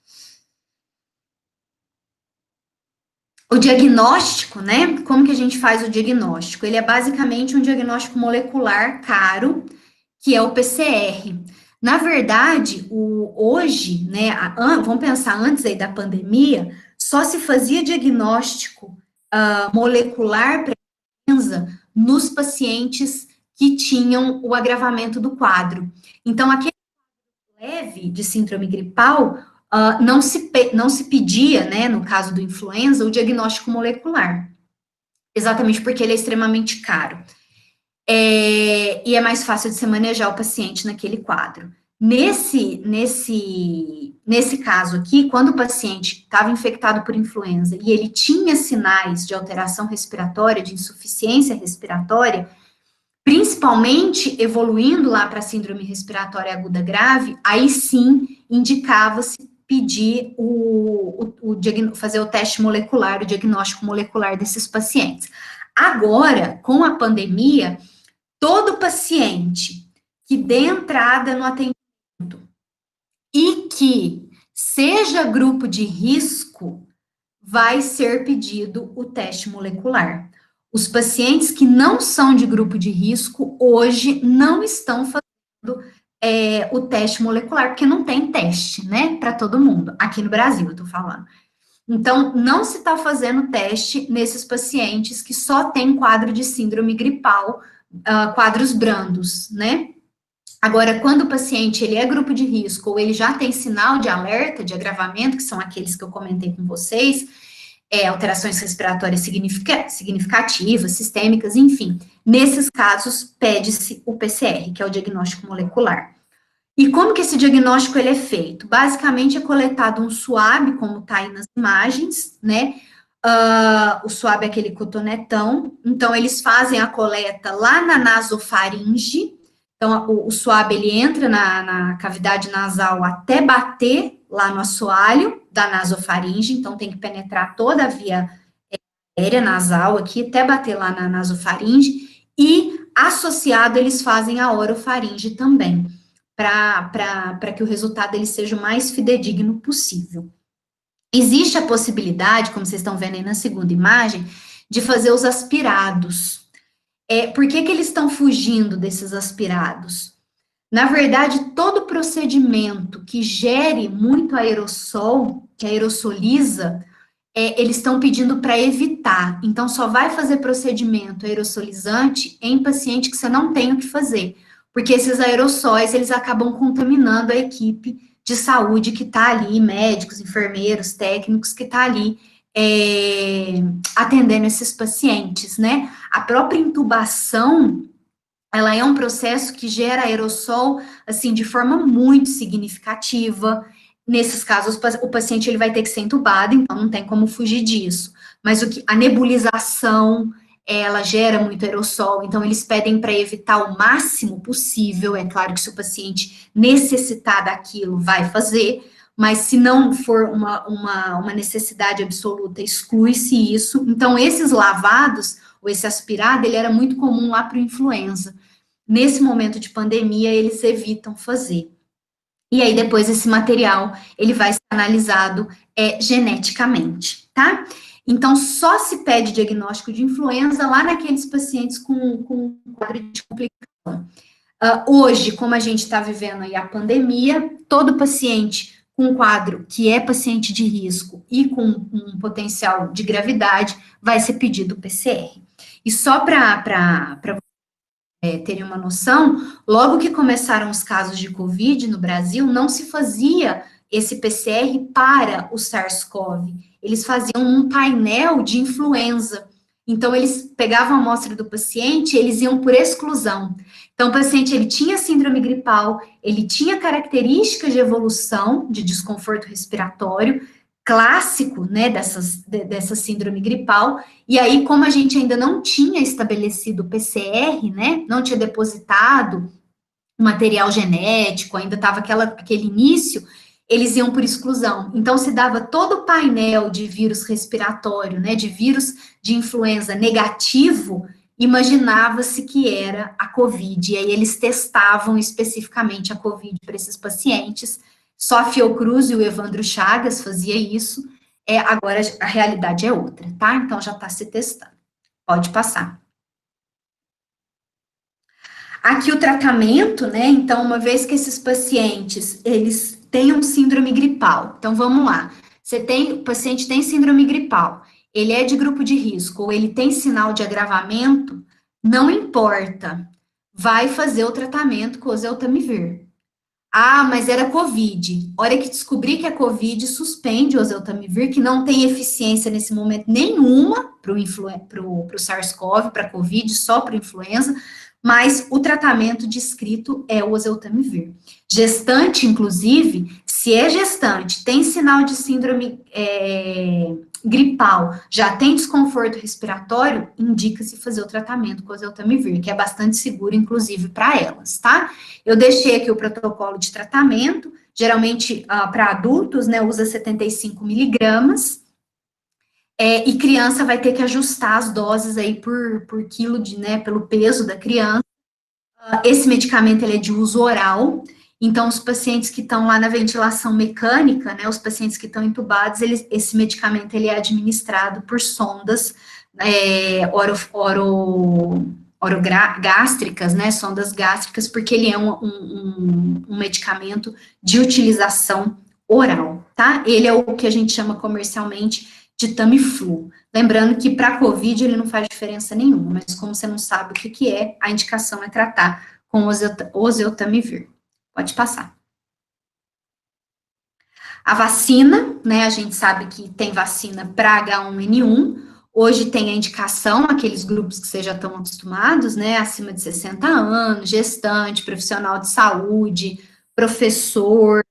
O diagnóstico, né? Como que a gente faz o diagnóstico? Ele é basicamente um diagnóstico molecular caro, que é o PCR. Na verdade, hoje, né, vamos pensar antes aí da pandemia, só se fazia diagnóstico molecular para influenza nos pacientes que tinham o agravamento do quadro. Então, aquele leve de síndrome gripal, não se pedia, né, no caso do influenza, o diagnóstico molecular, exatamente porque ele é extremamente caro. E é mais fácil de se manejar o paciente naquele quadro. Nesse caso aqui, quando o paciente estava infectado por influenza e ele tinha sinais de alteração respiratória, de insuficiência respiratória, principalmente evoluindo lá para a síndrome respiratória aguda grave, aí sim indicava-se pedir fazer o teste molecular, o diagnóstico molecular desses pacientes. Agora, com a pandemia, todo paciente que dê entrada no atendimento e que seja grupo de risco, vai ser pedido o teste molecular. Os pacientes que não são de grupo de risco, hoje, não estão fazendo o teste molecular, porque não tem teste, né, para todo mundo, aqui no Brasil, eu tô falando. Então, não se está fazendo teste nesses pacientes que só têm quadro de síndrome gripal, quadros brandos, né? Agora, quando o paciente ele é grupo de risco ou ele já tem sinal de alerta, de agravamento, que são aqueles que eu comentei com vocês, alterações respiratórias significativas, sistêmicas, enfim, nesses casos pede-se o PCR, que é o diagnóstico molecular. E como que esse diagnóstico ele é feito? Basicamente é coletado um suave, como está aí nas imagens, né? O suave é aquele cotonetão, então eles fazem a coleta lá na nasofaringe, então o suave ele entra na cavidade nasal até bater lá no assoalho da nasofaringe, então tem que penetrar toda a via aérea nasal aqui, até bater lá na nasofaringe, e associado eles fazem a orofaringe também, para que o resultado ele seja o mais fidedigno possível. Existe a possibilidade, como vocês estão vendo aí na segunda imagem, de fazer os aspirados. Por que eles estão fugindo desses aspirados? Na verdade, todo procedimento que gere muito aerossol, que aerossoliza, eles estão pedindo para evitar. Então, só vai fazer procedimento aerossolizante em paciente que você não tem o que fazer, porque esses aerossóis, eles acabam contaminando a equipe de saúde que está ali, médicos, enfermeiros, técnicos que está ali atendendo esses pacientes, né? A própria intubação, ela é um processo que gera aerossol, assim, de forma muito significativa. Nesses casos, o paciente ele vai ter que ser entubado, então não tem como fugir disso. Mas a nebulização, ela gera muito aerossol, então eles pedem para evitar o máximo possível. É claro que se o paciente necessitar daquilo, vai fazer, mas se não for uma necessidade absoluta, exclui-se isso. Então, esses lavados, ou esse aspirado, ele era muito comum lá para o influenza. Nesse momento de pandemia, eles evitam fazer. E aí, depois, esse material, ele vai ser analisado geneticamente, tá? Então, só se pede diagnóstico de influenza lá naqueles pacientes com quadro de complicação. Hoje, como a gente está vivendo aí a pandemia, todo paciente com quadro que é paciente de risco e com um potencial de gravidade vai ser pedido o PCR. E só para terem uma noção, logo que começaram os casos de Covid no Brasil, não se fazia esse PCR para o SARS-CoV, eles faziam um painel de influenza. Então, eles pegavam a amostra do paciente, eles iam por exclusão. Então, o paciente, ele tinha síndrome gripal, ele tinha características de evolução de desconforto respiratório, clássico, né, dessa síndrome gripal, e aí, como a gente ainda não tinha estabelecido o PCR, né, não tinha depositado o material genético, ainda estava aquele início, eles iam por exclusão. Então, se dava todo o painel de vírus respiratório, né, de vírus de influenza negativo, imaginava-se que era a COVID, e aí eles testavam especificamente a COVID para esses pacientes. Só a Fiocruz e o Evandro Chagas fazia isso, agora a realidade é outra, tá? Então, já está se testando. Pode passar. Aqui o tratamento, né? Então, uma vez que esses pacientes, eles têm um síndrome gripal. Então, vamos lá. O paciente tem síndrome gripal, ele é de grupo de risco, ou ele tem sinal de agravamento, não importa. Vai fazer o tratamento com oseltamivir. Ah, mas era COVID. Hora que descobrir que é COVID, suspende o oseltamivir, que não tem eficiência nesse momento nenhuma para o SARS-CoV, para a COVID, só para influenza, mas o tratamento descrito é o oseltamivir. Gestante, inclusive, se é gestante, tem sinal de síndrome gripal, já tem desconforto respiratório, indica-se fazer o tratamento com oseltamivir, que é bastante seguro, inclusive, para elas, tá? Eu deixei aqui o protocolo de tratamento, geralmente para adultos, né, usa 75 miligramas, e criança vai ter que ajustar as doses aí por quilo, né, pelo peso da criança. Esse medicamento, ele é de uso oral, então os pacientes que estão lá na ventilação mecânica, né, os pacientes que estão entubados, esse medicamento, ele é administrado por sondas orogástricas, né, sondas gástricas, porque ele é um medicamento de utilização oral, tá? Ele é o que a gente chama comercialmente de Tamiflu. Lembrando que para COVID ele não faz diferença nenhuma, mas como você não sabe o que é, a indicação é tratar com oseltamivir. Pode passar. A vacina, né, a gente sabe que tem vacina para H1N1, hoje tem a indicação, aqueles grupos que vocês já estão acostumados, né, acima de 60 anos, gestante, profissional de saúde, professor,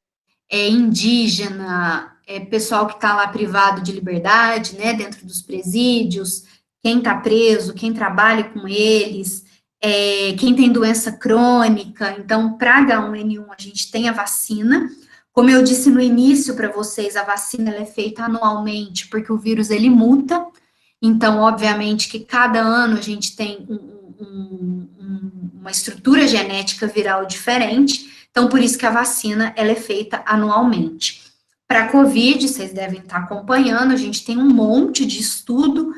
indígena, pessoal que está lá privado de liberdade, né, dentro dos presídios, quem está preso, quem trabalha com eles, quem tem doença crônica. Então, para H1N1, a gente tem a vacina. Como eu disse no início para vocês, a vacina ela é feita anualmente, porque o vírus, ele muta. Então, obviamente, que cada ano a gente tem uma estrutura genética viral diferente. Então, por isso que a vacina, ela é feita anualmente. Para a COVID, vocês devem estar acompanhando, a gente tem um monte de estudo,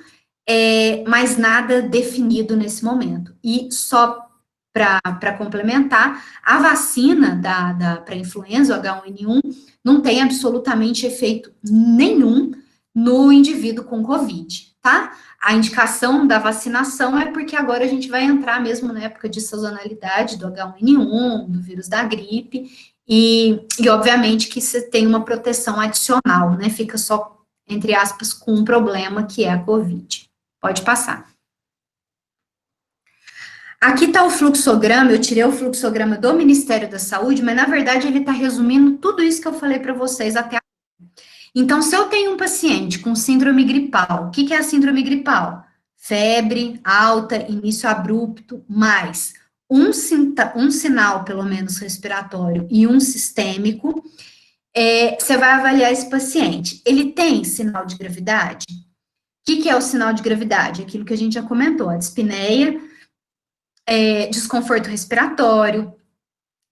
mas nada definido nesse momento. E só para complementar, a vacina para a influenza, o H1N1, não tem absolutamente efeito nenhum no indivíduo com COVID, tá? A indicação da vacinação é porque agora a gente vai entrar mesmo na época de sazonalidade do H1N1, do vírus da gripe, e obviamente que você tem uma proteção adicional, né? Fica só, entre aspas, com um problema que é a COVID. Pode passar. Aqui está o fluxograma, eu tirei o fluxograma do Ministério da Saúde, mas na verdade ele está resumindo tudo isso que eu falei para vocês até agora. Então, se eu tenho um paciente com síndrome gripal, o que é a síndrome gripal? Febre alta, início abrupto, mais um sinal, pelo menos, respiratório e um sistêmico, você vai avaliar esse paciente. Ele tem sinal de gravidade? O que é o sinal de gravidade? Aquilo que a gente já comentou, a dispneia, desconforto respiratório,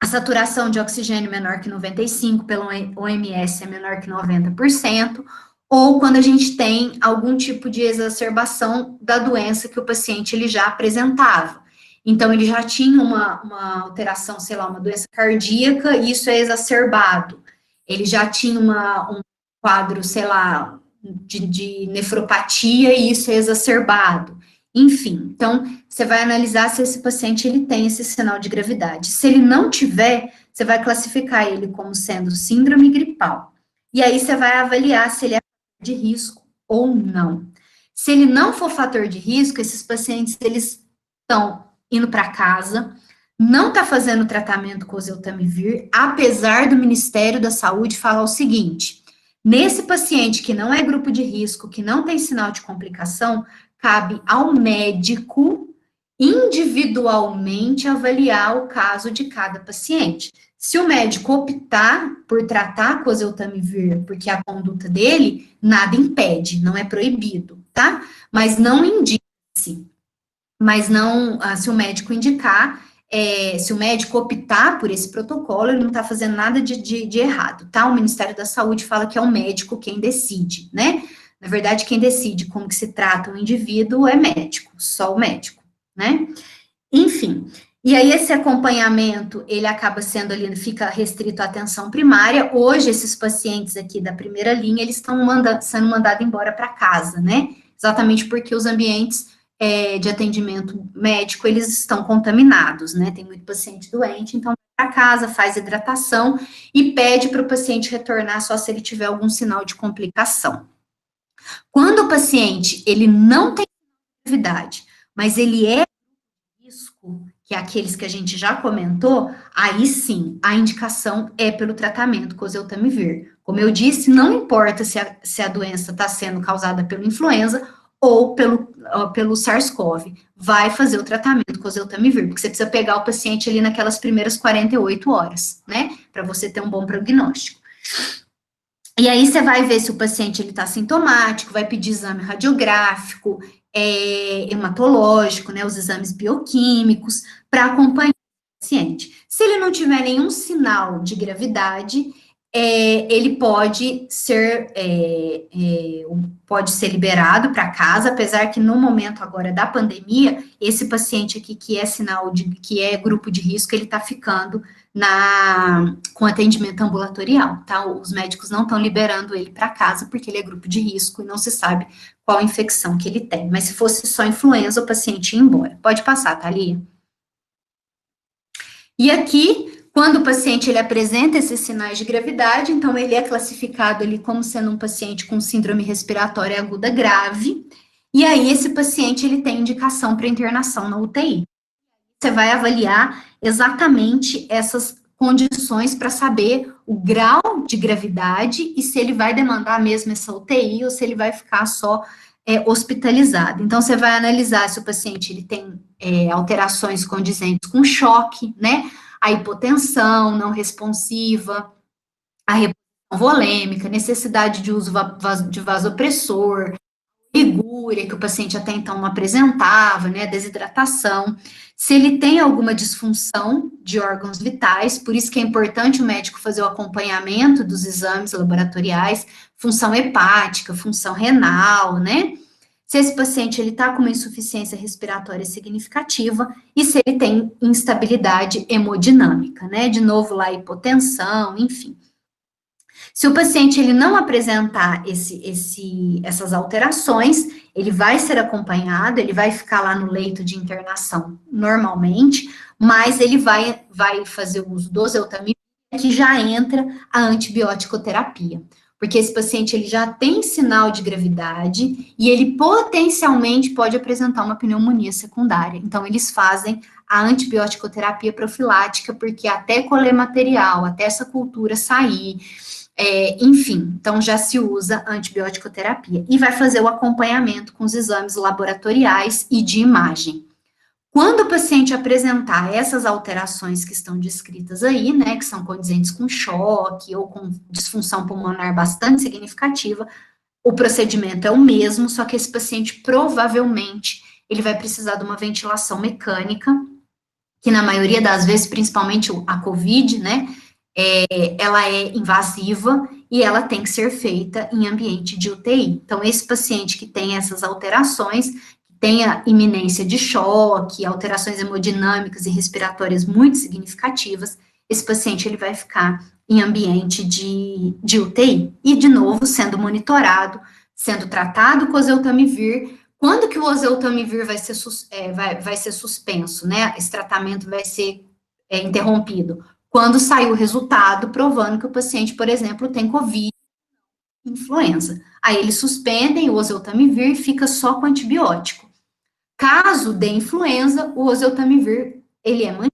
a saturação de oxigênio menor que 95 pelo OMS é menor que 90%, ou quando a gente tem algum tipo de exacerbação da doença que o paciente ele já apresentava. Então, ele já tinha uma alteração, sei lá, uma doença cardíaca, e isso é exacerbado. Ele já tinha um quadro, sei lá, de nefropatia, e isso é exacerbado. Enfim, então, você vai analisar se esse paciente ele tem esse sinal de gravidade. Se ele não tiver, você vai classificar ele como sendo síndrome gripal. E aí você vai avaliar se ele é de risco ou não. Se ele não for fator de risco, esses pacientes, eles estão indo para casa, não está fazendo tratamento com oseltamivir, apesar do Ministério da Saúde falar o seguinte: nesse paciente que não é grupo de risco, que não tem sinal de complicação, cabe ao médico individualmente avaliar o caso de cada paciente. Se o médico optar por tratar com oseltamivir, porque a conduta dele, nada impede, não é proibido, tá? Mas não indique-se. Mas não, se o médico indicar, se o médico optar por esse protocolo, ele não está fazendo nada de errado, tá? O Ministério da Saúde fala que é o médico quem decide, né? Na verdade, quem decide como que se trata o indivíduo é médico, só o médico, né? Enfim, e aí esse acompanhamento, ele acaba sendo ali, fica restrito à atenção primária. Hoje, esses pacientes aqui da primeira linha, eles estão sendo mandados embora para casa, né? Exatamente porque os ambientes de atendimento médico, eles estão contaminados, né? Tem muito paciente doente, então vai para casa, faz hidratação e pede para o paciente retornar só se ele tiver algum sinal de complicação. Quando o paciente, ele não tem gravidade, mas ele é risco, que é aqueles que a gente já comentou, aí sim, a indicação é pelo tratamento com oseltamivir. Como eu disse, não importa se a doença está sendo causada pela influenza ou pelo SARS-CoV, vai fazer o tratamento com oseltamivir, porque você precisa pegar o paciente ali naquelas primeiras 48 horas, né, para você ter um bom prognóstico. E aí você vai ver se o paciente ele está sintomático, vai pedir exame radiográfico, hematológico, né, os exames bioquímicos, para acompanhar o paciente. Se ele não tiver nenhum sinal de gravidade, ele pode ser liberado para casa, apesar que no momento agora da pandemia, esse paciente aqui que é sinal de que é grupo de risco, ele está ficando com atendimento ambulatorial, tá? Os médicos não estão liberando ele para casa porque ele é grupo de risco e não se sabe qual infecção que ele tem. Mas se fosse só influenza, o paciente ia embora. Pode passar, Thalia. E aqui, quando o paciente ele apresenta esses sinais de gravidade, então ele é classificado ali como sendo um paciente com síndrome respiratória aguda grave, e aí esse paciente ele tem indicação para internação na UTI. Você vai avaliar exatamente essas condições para saber o grau de gravidade e se ele vai demandar mesmo essa UTI ou se ele vai ficar só hospitalizado. Então, você vai analisar se o paciente ele tem alterações condizentes com choque, né? A hipotensão não responsiva, a reposição volêmica, necessidade de uso de vasopressor, ligúria, que o paciente até então não apresentava, né, desidratação, se ele tem alguma disfunção de órgãos vitais, por isso que é importante o médico fazer o acompanhamento dos exames laboratoriais, função hepática, função renal, né, se esse paciente ele está com uma insuficiência respiratória significativa e se ele tem instabilidade hemodinâmica, né, de novo lá hipotensão, enfim. Se o paciente ele não apresentar essas alterações, ele vai ser acompanhado, ele vai ficar lá no leito de internação normalmente, mas ele vai fazer o uso do oseltamivir, que já entra a antibiótico-terapia. Porque esse paciente ele já tem sinal de gravidade e ele potencialmente pode apresentar uma pneumonia secundária. Então, eles fazem a antibiótico-terapia profilática, porque até colher material, até essa cultura sair, enfim, então já se usa antibiótico-terapia e vai fazer o acompanhamento com os exames laboratoriais e de imagem. Quando o paciente apresentar essas alterações que estão descritas aí, né, que são condizentes com choque ou com disfunção pulmonar bastante significativa, o procedimento é o mesmo, só que esse paciente provavelmente ele vai precisar de uma ventilação mecânica, que na maioria das vezes, principalmente a COVID, né, ela é invasiva e ela tem que ser feita em ambiente de UTI. Então, esse paciente que tem essas alterações, que tenha iminência de choque, alterações hemodinâmicas e respiratórias muito significativas, esse paciente ele vai ficar em ambiente de UTI. E, de novo, sendo monitorado, sendo tratado com oseltamivir. Quando que o oseltamivir vai ser suspenso, né? Esse tratamento vai ser interrompido? Quando sair o resultado provando que o paciente, por exemplo, tem COVID, influenza. Aí eles suspendem o oseltamivir e fica só com antibiótico. Caso dê influenza, o oseltamivir, ele é mantido.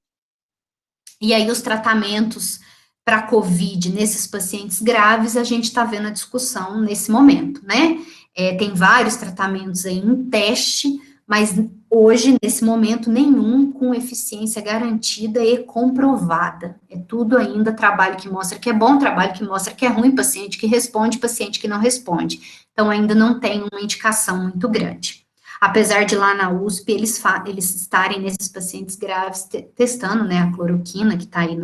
E aí os tratamentos para COVID nesses pacientes graves, a gente está vendo a discussão nesse momento, né? Tem vários tratamentos aí em teste, mas hoje, nesse momento, nenhum com eficiência garantida e comprovada. É tudo ainda trabalho que mostra que é bom, trabalho que mostra que é ruim, paciente que responde, paciente que não responde. Então, ainda não tem uma indicação muito grande. Apesar de lá na USP, eles estarem nesses pacientes graves testando, né, a cloroquina, que está aí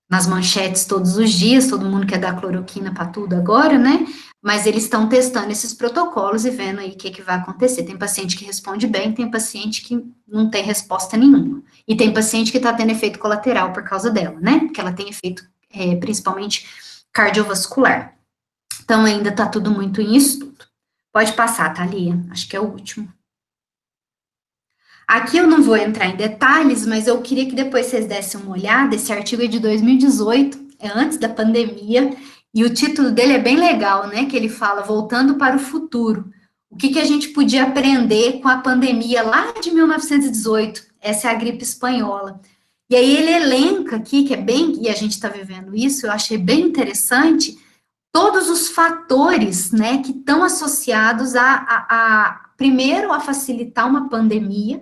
nas manchetes todos os dias, todo mundo quer dar cloroquina para tudo agora, né? Mas eles estão testando esses protocolos e vendo aí o que vai acontecer. Tem paciente que responde bem, tem paciente que não tem resposta nenhuma. E tem paciente que está tendo efeito colateral por causa dela, né? Porque ela tem efeito principalmente cardiovascular. Então, ainda está tudo muito em estudo. Pode passar, Thalia, acho que é o último. Aqui eu não vou entrar em detalhes, mas eu queria que depois vocês dessem uma olhada. Esse artigo é de 2018, é antes da pandemia, e o título dele é bem legal, né? Que ele fala Voltando para o Futuro. O que a gente podia aprender com a pandemia lá de 1918? Essa é a gripe espanhola. E aí ele elenca aqui, que é bem, e a gente está vivendo isso, eu achei bem interessante, todos os fatores, né, que estão associados primeiro, a facilitar uma pandemia,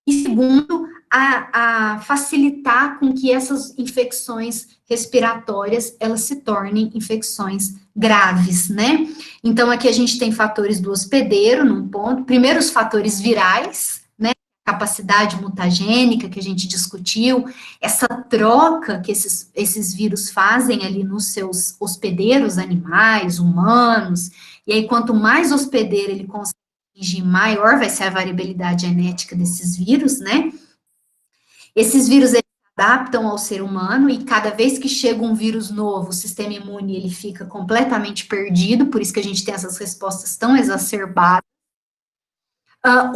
e segundo, a facilitar com que essas infecções respiratórias, elas se tornem infecções graves, né? Então, aqui a gente tem fatores do hospedeiro, num ponto, primeiro os fatores virais, né? Capacidade mutagênica que a gente discutiu, essa troca que esses vírus fazem ali nos seus hospedeiros animais, humanos, e aí quanto mais hospedeiro ele consegue atingir, maior vai ser a variabilidade genética desses vírus, né? Esses vírus eles se adaptam ao ser humano e cada vez que chega um vírus novo, o sistema imune ele fica completamente perdido, por isso que a gente tem essas respostas tão exacerbadas.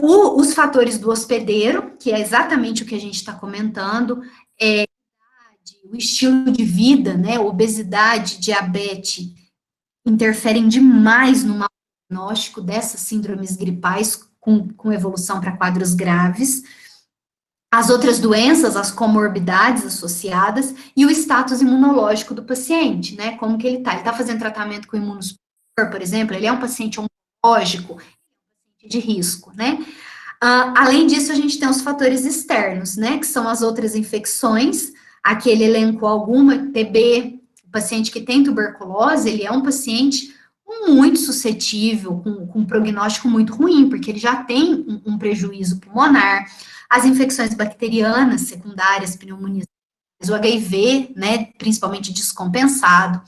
Os fatores do hospedeiro, que é exatamente o que a gente está comentando, o estilo de vida, né, obesidade, diabetes, interferem demais no diagnóstico dessas síndromes gripais com evolução para quadros graves. As outras doenças, as comorbidades associadas e o status imunológico do paciente, né, como que ele está. Ele está fazendo tratamento com imunossupressor, por exemplo, ele é um paciente oncológico, de risco, né? Além disso, a gente tem os fatores externos, né, que são as outras infecções. Aqui ele elencou alguma, TB, o paciente que tem tuberculose, ele é um paciente muito suscetível, com um prognóstico muito ruim, porque ele já tem um prejuízo pulmonar. As infecções bacterianas secundárias, pneumonias, o HIV, né, principalmente descompensado.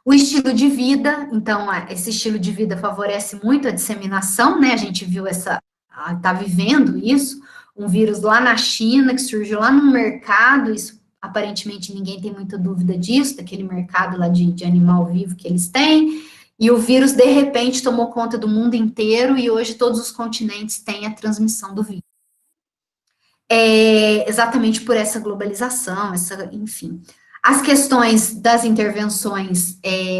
O estilo de vida, então, esse estilo de vida favorece muito a disseminação, né? A gente viu tá vivendo isso, um vírus lá na China, que surgiu lá no mercado, isso aparentemente ninguém tem muita dúvida disso, daquele mercado lá de animal vivo que eles têm, e o vírus, de repente, tomou conta do mundo inteiro, e hoje todos os continentes têm a transmissão do vírus. Exatamente por essa globalização, enfim. As questões das intervenções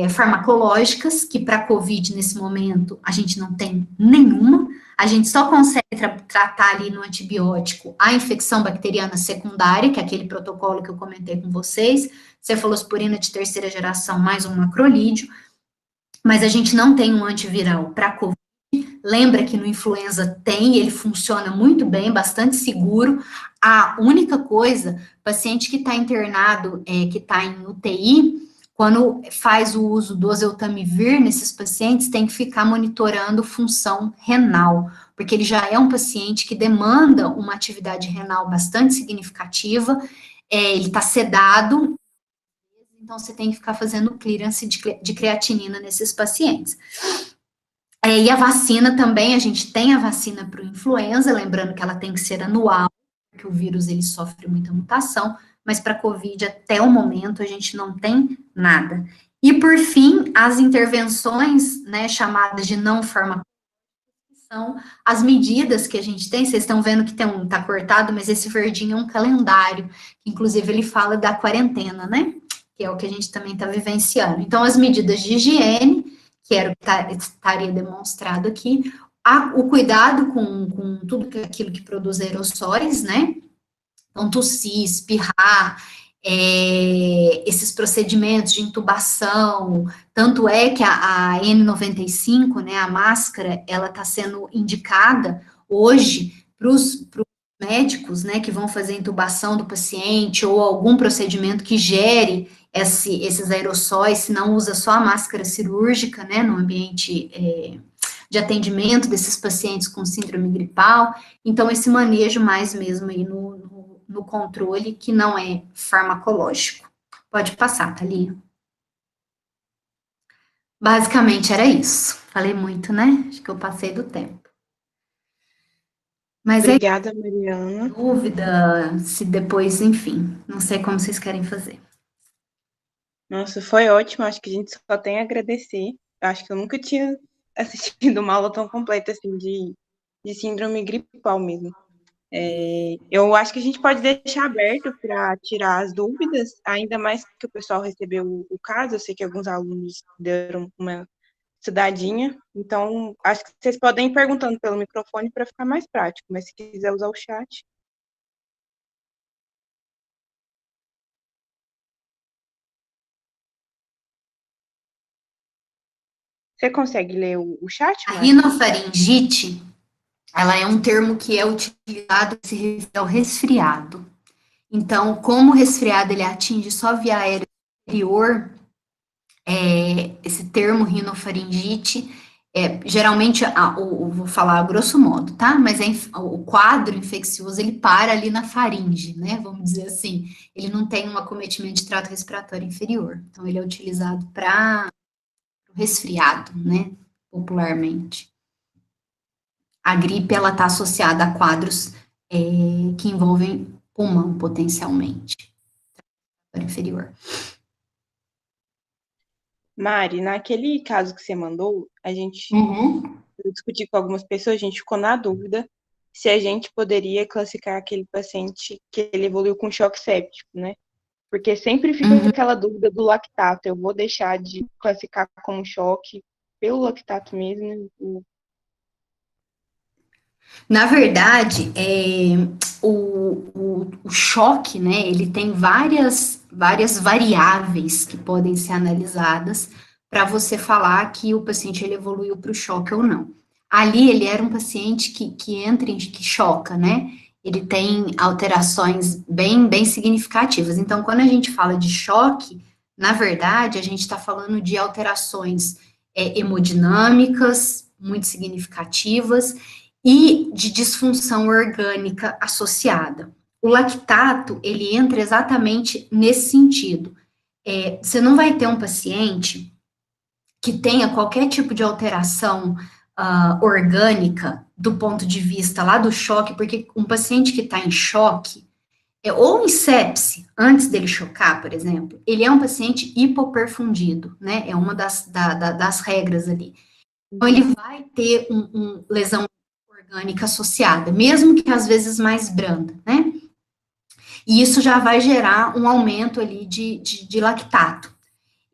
farmacológicas, que para a COVID, nesse momento, a gente não tem nenhuma, a gente só consegue tratar ali no antibiótico a infecção bacteriana secundária, que é aquele protocolo que eu comentei com vocês, cefalosporina de terceira geração mais um macrolídeo, mas a gente não tem um antiviral para a COVID. Lembra que no influenza tem, ele funciona muito bem, bastante seguro. A única coisa, paciente que está internado, que está em UTI, quando faz o uso do oseltamivir nesses pacientes, tem que ficar monitorando função renal, porque ele já é um paciente que demanda uma atividade renal bastante significativa, ele está sedado, então você tem que ficar fazendo clearance de creatinina nesses pacientes. E a vacina também, a gente tem a vacina para o influenza, lembrando que ela tem que ser anual, porque o vírus ele sofre muita mutação, mas para a Covid, até o momento, a gente não tem nada. E, por fim, as intervenções, né, chamadas de não farmacológicas, são as medidas que a gente tem. Vocês estão vendo que tá cortado, mas esse verdinho é um calendário, que inclusive ele fala da quarentena, né? Que é o que a gente também está vivenciando. Então, as medidas de higiene, que era o que estaria demonstrado aqui, o cuidado com tudo aquilo que produz aerossóis, né? Então, tossir, espirrar, esses procedimentos de intubação, tanto é que a N95, né, a máscara, ela está sendo indicada hoje para os médicos, né, que vão fazer intubação do paciente ou algum procedimento que gere esses aerossóis, se não usa só a máscara cirúrgica, né, no ambiente de atendimento desses pacientes com síndrome gripal. Então, esse manejo mais mesmo aí no controle, que não é farmacológico. Pode passar, Thalia. Basicamente era isso. Falei muito, né? Acho que eu passei do tempo. Mas Obrigada, Mariana. dúvida, se depois, enfim, não sei como vocês querem fazer. Nossa, foi ótimo. Acho que a gente só tem a agradecer. Acho que eu nunca tinha assistido uma aula tão completa assim de síndrome gripal mesmo. Eu acho que a gente pode deixar aberto para tirar as dúvidas, ainda mais que o pessoal recebeu o caso. Eu sei que alguns alunos deram uma estudadinha, então acho que vocês podem ir perguntando pelo microfone para ficar mais prático, mas se quiser usar o chat. Você consegue ler o chat, A Mari? rinofaringite, ela é um termo que é utilizado para se referir ao resfriado. Então, como o resfriado ele atinge só via aérea superior, esse termo rinofaringite, geralmente, vou falar a grosso modo, tá? Mas o quadro infeccioso, ele para ali na faringe, né? Vamos dizer assim. Ele não tem um acometimento de trato respiratório inferior. Então, ele é utilizado para resfriado, né? Popularmente. A gripe, ela está associada a quadros que envolvem pulmão, potencialmente, inferior. Mari, naquele caso que você mandou, a gente discutiu com algumas pessoas, a gente ficou na dúvida se a gente poderia classificar aquele paciente que ele evoluiu com choque séptico, né? Porque sempre fica aquela dúvida do lactato. Eu vou deixar de classificar como choque pelo lactato mesmo? Na verdade, o choque, né, ele tem várias variáveis que podem ser analisadas para você falar que o paciente ele evoluiu para o choque ou não. Ali ele era um paciente que entra que choca, né? Ele tem alterações bem significativas. Então, quando a gente fala de choque, na verdade, a gente está falando de alterações hemodinâmicas muito significativas e de disfunção orgânica associada. O lactato, ele entra exatamente nesse sentido. Você não vai ter um paciente que tenha qualquer tipo de alteração orgânica do ponto de vista lá do choque, porque um paciente que está em choque, ou em sepse, antes dele chocar, por exemplo, ele é um paciente hipoperfundido, né? É uma das regras ali. Então, ele vai ter lesão orgânica associada, mesmo que às vezes mais branda, né? E isso já vai gerar um aumento ali de lactato.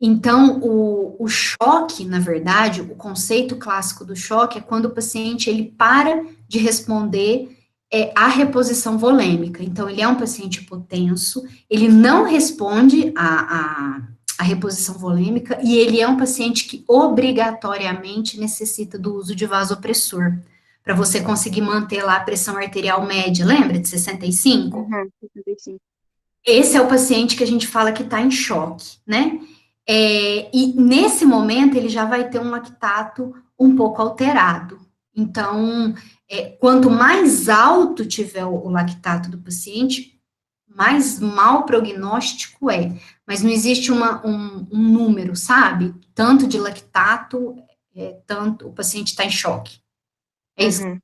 Então, o choque, na verdade, o conceito clássico do choque é quando o paciente ele para de responder à reposição volêmica. Então, ele é um paciente hipotenso, ele não responde à reposição volêmica e ele é um paciente que obrigatoriamente necessita do uso de vasopressor para você conseguir manter lá a pressão arterial média, lembra de 65? 65. Esse é o paciente que a gente fala que está em choque, né? E nesse momento ele já vai ter um lactato um pouco alterado. Então, quanto mais alto tiver o lactato do paciente, mais mau prognóstico é. Mas não existe um número, sabe? Tanto de lactato tanto o paciente está em choque. É isso. Uhum.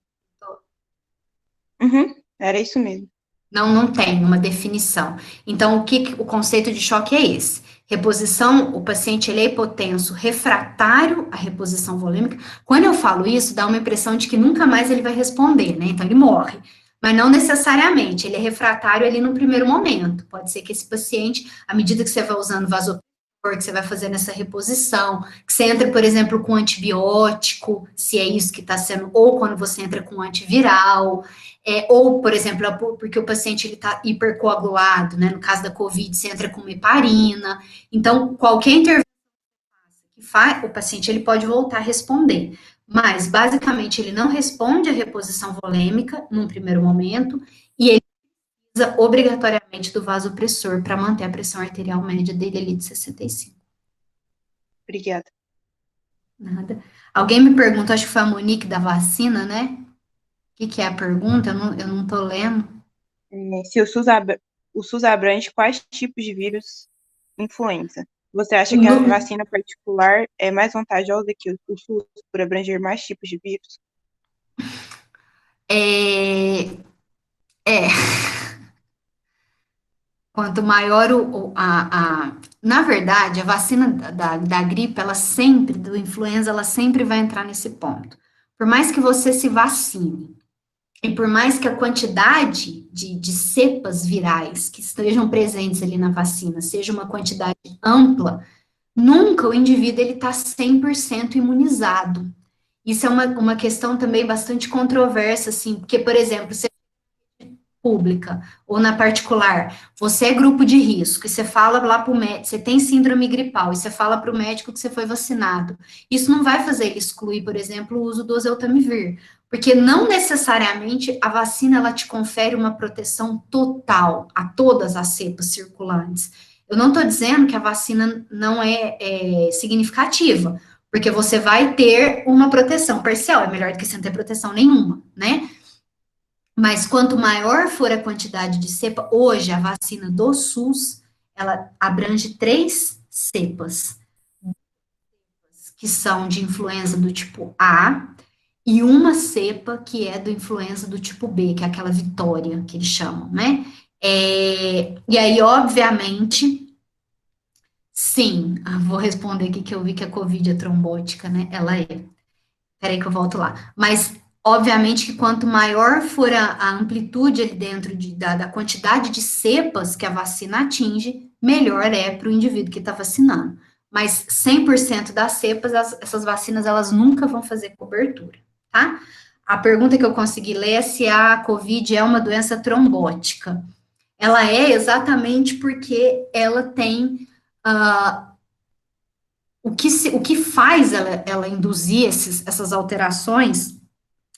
Uhum. Era isso mesmo. Não, não tem uma definição. Então, o conceito de choque é esse? Reposição, o paciente ele é hipotenso, refratário à reposição volêmica. Quando eu falo isso, dá uma impressão de que nunca mais ele vai responder, né? Então, ele morre. Mas não necessariamente, ele é refratário ali no primeiro momento. Pode ser que esse paciente, à medida que você vai usando vasopressor, que você vai fazendo essa reposição, que você entra, por exemplo, com antibiótico, se é isso que está sendo, ou quando você entra com antiviral, ou, por exemplo, porque o paciente está hipercoagulado, né? No caso da COVID, você entra com heparina. Então, qualquer intervenção que faz, o paciente ele pode voltar a responder. Mas, basicamente, ele não responde à reposição volêmica num primeiro momento e ele precisa obrigatoriamente do vasopressor para manter a pressão arterial média dele ali de 65. Obrigada. Nada. Alguém me perguntou, acho que foi a Monique da vacina, né? Que é a pergunta? Eu não tô lendo. Se o SUS abrange quais tipos de vírus influenza? Você acha que a No, vacina particular é mais vantajosa que o SUS por abranger mais tipos de vírus? é, é, quanto maior na verdade, a vacina da gripe, ela sempre, do influenza, ela sempre vai entrar nesse ponto. Por mais que você se vacine, e por mais que a quantidade de cepas virais que estejam presentes ali na vacina seja uma quantidade ampla, nunca o indivíduo ele está 100% imunizado. Isso é uma questão também bastante controversa, assim, porque, por exemplo, você pública ou na particular, você é grupo de risco, e você fala lá para o médico, você tem síndrome gripal, e você fala para o médico que você foi vacinado. Isso não vai fazer ele excluir, por exemplo, o uso do oseltamivir, porque não necessariamente a vacina ela te confere uma proteção total a todas as cepas circulantes. Eu não estou dizendo que a vacina não é significativa, porque você vai ter uma proteção parcial, é melhor do que você não ter proteção nenhuma, né? Mas quanto maior for a quantidade de cepa, hoje a vacina do SUS, ela abrange 3 cepas, que são de influenza do tipo A, e uma cepa que é do influenza do tipo B, que é aquela vitória que eles chamam, né? E aí, obviamente, sim, vou responder aqui que eu vi que a Covid é trombótica, né? Ela é. Peraí que eu volto lá. Mas, obviamente, que quanto maior for a amplitude ali dentro da quantidade de cepas que a vacina atinge, melhor é para o indivíduo que está vacinando. Mas 100% das cepas, essas vacinas, elas nunca vão fazer cobertura, tá? A pergunta que eu consegui ler é se a COVID é uma doença trombótica. Ela é exatamente porque ela tem o que faz ela induzir essas alterações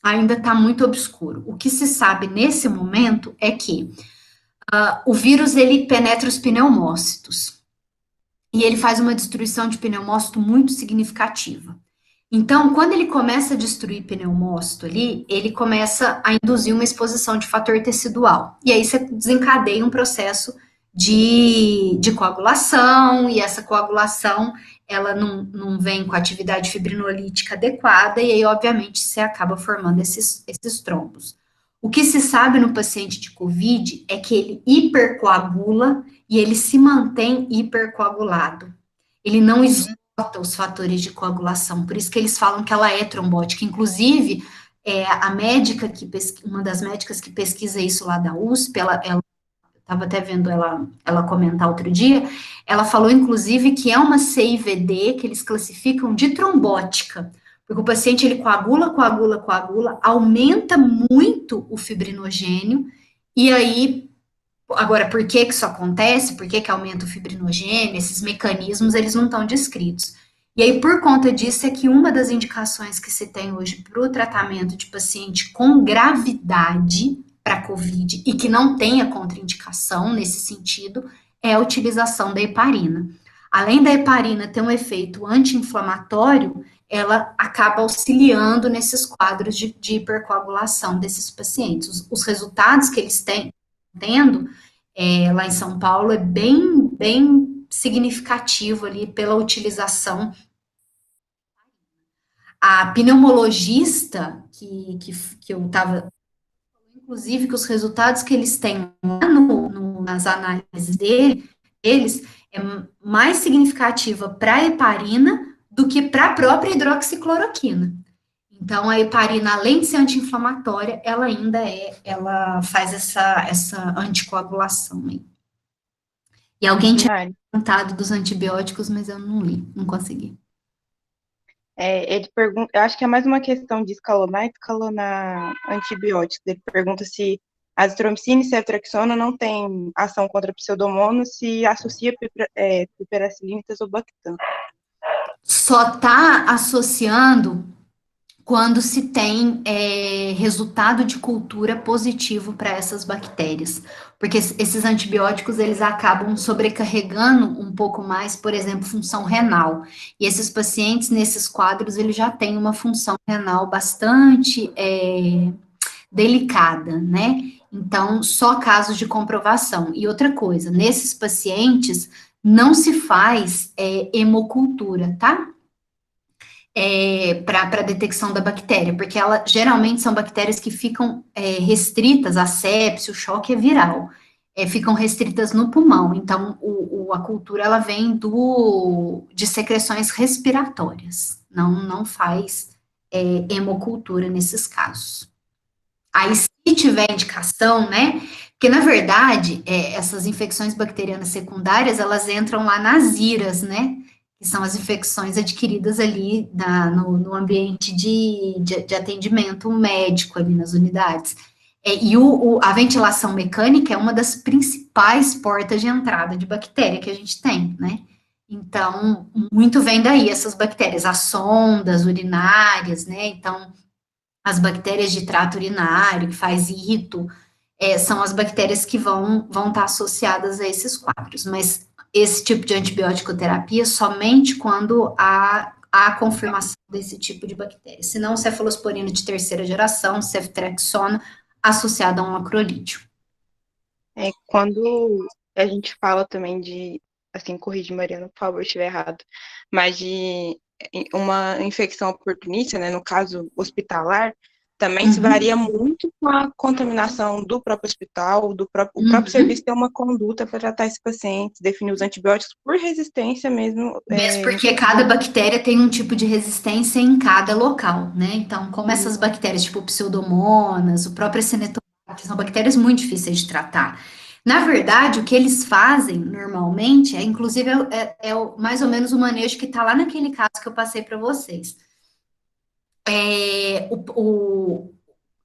ainda está muito obscuro. O que se sabe nesse momento é que o vírus ele penetra os pneumócitos e ele faz uma destruição de pneumócito muito significativa. Então, quando ele começa a destruir pneumócito ali, ele começa a induzir uma exposição de fator tecidual. E aí você desencadeia um processo de coagulação, e essa coagulação ela não vem com a atividade fibrinolítica adequada, e aí, obviamente, você acaba formando esses trombos. O que se sabe no paciente de COVID é que ele hipercoagula e ele se mantém hipercoagulado. Ele não esgota os fatores de coagulação, por isso que eles falam que ela é trombótica. Inclusive, a médica uma das médicas que pesquisa isso lá da USP, ela estava até vendo ela comentar outro dia, ela falou, inclusive, que é uma CIVD que eles classificam de trombótica, porque o paciente ele coagula, coagula, coagula, aumenta muito o fibrinogênio, e aí, agora, por que isso acontece? Por que aumenta o fibrinogênio? Esses mecanismos, eles não estão descritos. E aí, por conta disso, é que uma das indicações que se tem hoje para o tratamento de paciente com gravidade para COVID e que não tenha contraindicação nesse sentido, é a utilização da heparina. Além da heparina ter um efeito anti-inflamatório, ela acaba auxiliando nesses quadros de hipercoagulação desses pacientes. Os resultados que eles têm tendo lá em São Paulo é bem significativo ali pela utilização. A pneumologista que eu estava, inclusive, que os resultados que eles têm lá nas análises deles é mais significativa para a heparina do que para a própria hidroxicloroquina. Então, a heparina, além de ser anti-inflamatória, ela faz essa anticoagulação aí. E alguém tinha Mari, perguntado dos antibióticos, mas eu não li, não consegui. ele pergunta, eu acho que é mais uma questão de escalonar e escalonar antibióticos. Ele pergunta se azitromicina e ceftriaxona não tem ação contra pseudomonas se associa piperacilina e tazobactam. Só está associando quando se tem resultado de cultura positivo para essas bactérias, porque esses antibióticos eles acabam sobrecarregando um pouco mais, por exemplo, função renal. E esses pacientes nesses quadros eles já têm uma função renal bastante delicada, né? Então, só casos de comprovação. E outra coisa, nesses pacientes não se faz hemocultura, tá? Para detecção da bactéria, porque ela geralmente são bactérias que ficam restritas, a sepse, o choque é viral, ficam restritas no pulmão. Então, a cultura ela vem de secreções respiratórias, não faz hemocultura nesses casos. Aí, se tiver indicação, né? Porque, na verdade, essas infecções bacterianas secundárias, elas entram lá nas IRAS, né? Que são as infecções adquiridas ali no ambiente de atendimento médico ali nas unidades. E a ventilação mecânica é uma das principais portas de entrada de bactéria que a gente tem, né? Então, muito vem daí essas bactérias, as sondas urinárias, né? Então, as bactérias de trato urinário, que faz ito, são as bactérias que vão estar associadas a esses quadros. Mas esse tipo de antibiótico terapia somente quando há a confirmação desse tipo de bactéria. Senão, cefalosporina de terceira geração, ceftriaxona, associada a um acrolídeo. Quando a gente fala também de, assim, corrige Mariana, por favor, se estiver errado, mas de uma infecção oportunista, né, no caso hospitalar, também se varia muito com a contaminação do próprio hospital, o próprio serviço tem uma conduta para tratar esses pacientes, definir os antibióticos por resistência mesmo. Mesmo porque cada bactéria tem um tipo de resistência em cada local, né? Então, como essas bactérias, tipo Pseudomonas, o próprio Acinetobacter, são bactérias muito difíceis de tratar. Na verdade, o que eles fazem normalmente inclusive, mais ou menos o manejo que está lá naquele caso que eu passei para vocês.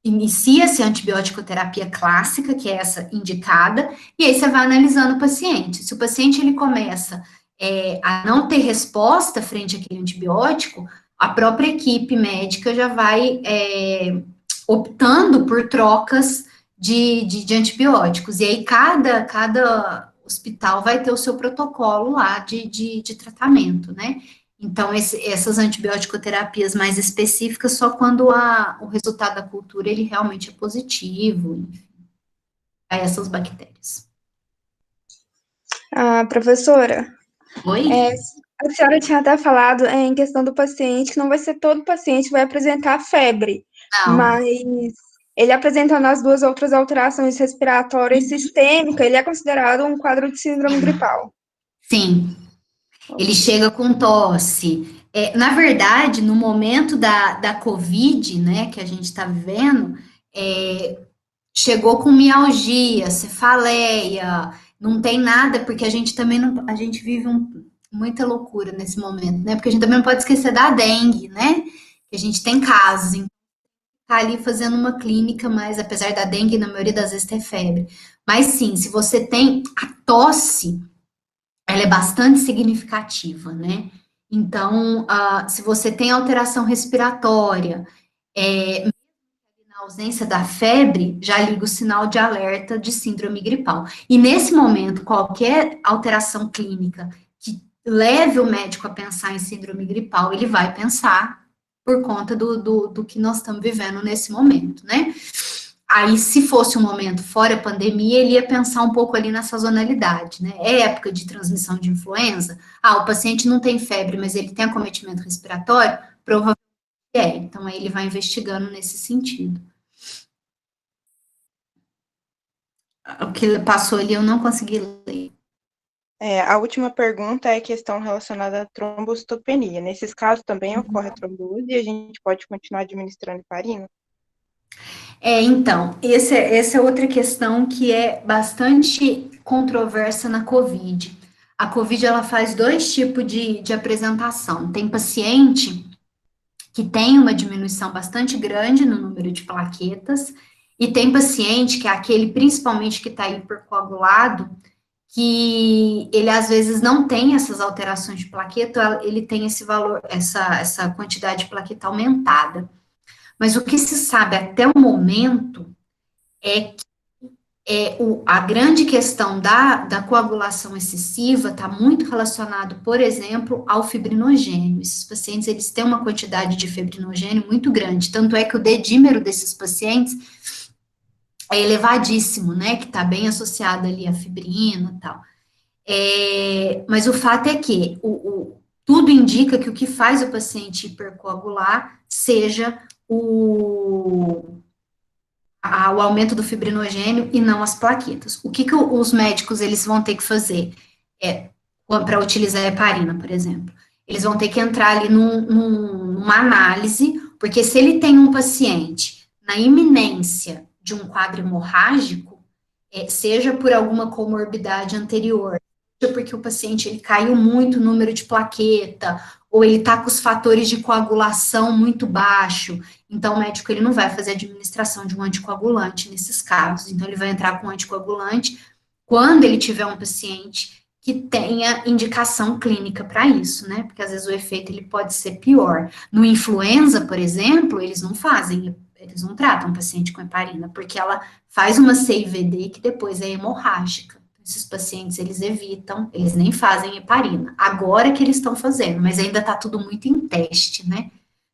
Inicia-se a antibiótico terapia clássica, que é essa indicada, e aí você vai analisando o paciente. Se o paciente ele começa a não ter resposta frente àquele antibiótico, a própria equipe médica já vai optando por trocas de antibióticos. E aí cada hospital vai ter o seu protocolo lá de tratamento, né? Então, essas antibiótico-terapias mais específicas, só quando o resultado da cultura, ele realmente é positivo, enfim, a essas bactérias. Professora, Oi? a senhora tinha até falado em questão do paciente, que não vai ser todo paciente que vai apresentar febre, Não. mas ele apresentando as duas outras alterações respiratórias sistêmicas, ele é considerado um quadro de síndrome gripal. Sim. Ele chega com tosse. Na verdade, no momento da Covid, né, que a gente está vivendo, chegou com mialgia, cefaleia, não tem nada, porque a gente também não, a gente vive muita loucura nesse momento, né? Porque a gente também não pode esquecer da dengue, né? Que a gente tem casos, então tá ali fazendo uma clínica, mas apesar da dengue, na maioria das vezes tem febre. Mas sim, se você tem a tosse, ela é bastante significativa, né? Então, se você tem alteração respiratória, na ausência da febre, já liga o sinal de alerta de síndrome gripal. E nesse momento, qualquer alteração clínica que leve o médico a pensar em síndrome gripal, ele vai pensar por conta do que nós estamos vivendo nesse momento, né? Aí, se fosse um momento fora pandemia, ele ia pensar um pouco ali na sazonalidade, né? É época de transmissão de influenza? O paciente não tem febre, mas ele tem acometimento respiratório? Provavelmente Então aí ele vai investigando nesse sentido. O que passou ali eu não consegui ler. A última pergunta é questão relacionada à trombocitopenia. Nesses casos também ocorre a trombose e a gente pode continuar administrando heparina? Então, essa é outra questão que é bastante controversa na COVID. A COVID, ela faz dois tipos de apresentação. Tem paciente que tem uma diminuição bastante grande no número de plaquetas, e tem paciente, que é aquele principalmente que está hipercoagulado, que ele às vezes não tem essas alterações de plaqueta, ele tem esse valor, essa quantidade de plaqueta aumentada. Mas o que se sabe até o momento é que a grande questão da coagulação excessiva está muito relacionado, por exemplo, ao fibrinogênio. Esses pacientes, eles têm uma quantidade de fibrinogênio muito grande, tanto é que o dedímero desses pacientes é elevadíssimo, né, que está bem associado ali à fibrina e tal. Mas o fato é que tudo indica que o que faz o paciente hipercoagular seja o aumento do fibrinogênio e não as plaquetas. O que os médicos eles vão ter que fazer para utilizar a heparina, por exemplo? Eles vão ter que entrar ali numa análise, porque se ele tem um paciente na iminência de um quadro hemorrágico, seja por alguma comorbidade anterior, seja porque o paciente ele caiu muito o número de plaqueta, ou ele está com os fatores de coagulação muito baixo, então o médico ele não vai fazer administração de um anticoagulante nesses casos, então ele vai entrar com um anticoagulante quando ele tiver um paciente que tenha indicação clínica para isso, né? Porque às vezes o efeito ele pode ser pior. No influenza, por exemplo, eles não tratam o paciente com heparina, porque ela faz uma CIVD que depois é hemorrágica. Esses pacientes, eles evitam, eles nem fazem heparina. Agora que eles estão fazendo, mas ainda está tudo muito em teste, né?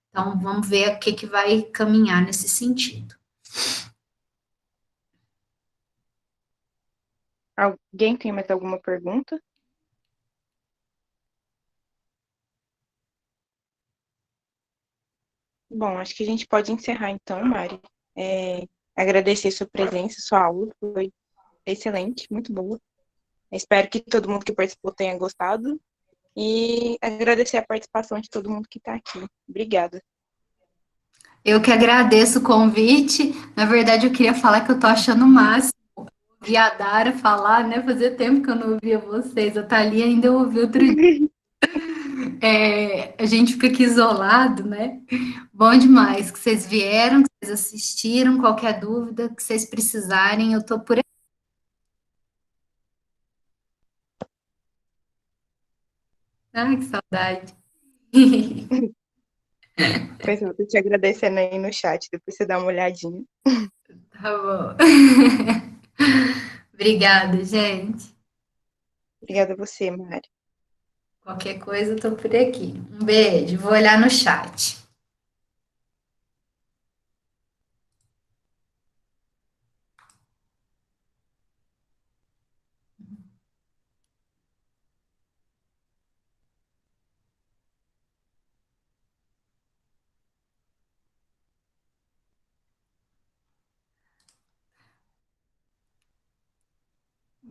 Então, vamos ver o que vai caminhar nesse sentido. Alguém tem mais alguma pergunta? Bom, acho que a gente pode encerrar então, Mari. Agradecer sua presença, sua aula, foi excelente, muito boa. Espero que todo mundo que participou tenha gostado e agradecer a participação de todo mundo que está aqui. Obrigada. Eu que agradeço o convite. Na verdade, eu queria falar que eu tô achando o máximo ouvir a Dara falar, né? Fazia tempo que eu não ouvia vocês. A Thalia ainda eu ouvi outro dia. A gente fica aqui isolado, né? Bom demais que vocês vieram, que vocês assistiram. Qualquer dúvida que vocês precisarem, eu tô por aqui. Ai, que saudade. Pois eu tô te agradecendo aí no chat, depois você dá uma olhadinha. Tá bom. Obrigada, gente. Obrigada a você, Mari. Qualquer coisa, eu tô por aqui. Um beijo. Vou olhar no chat.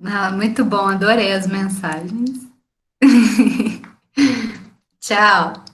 Ah, muito bom, adorei as mensagens. Tchau.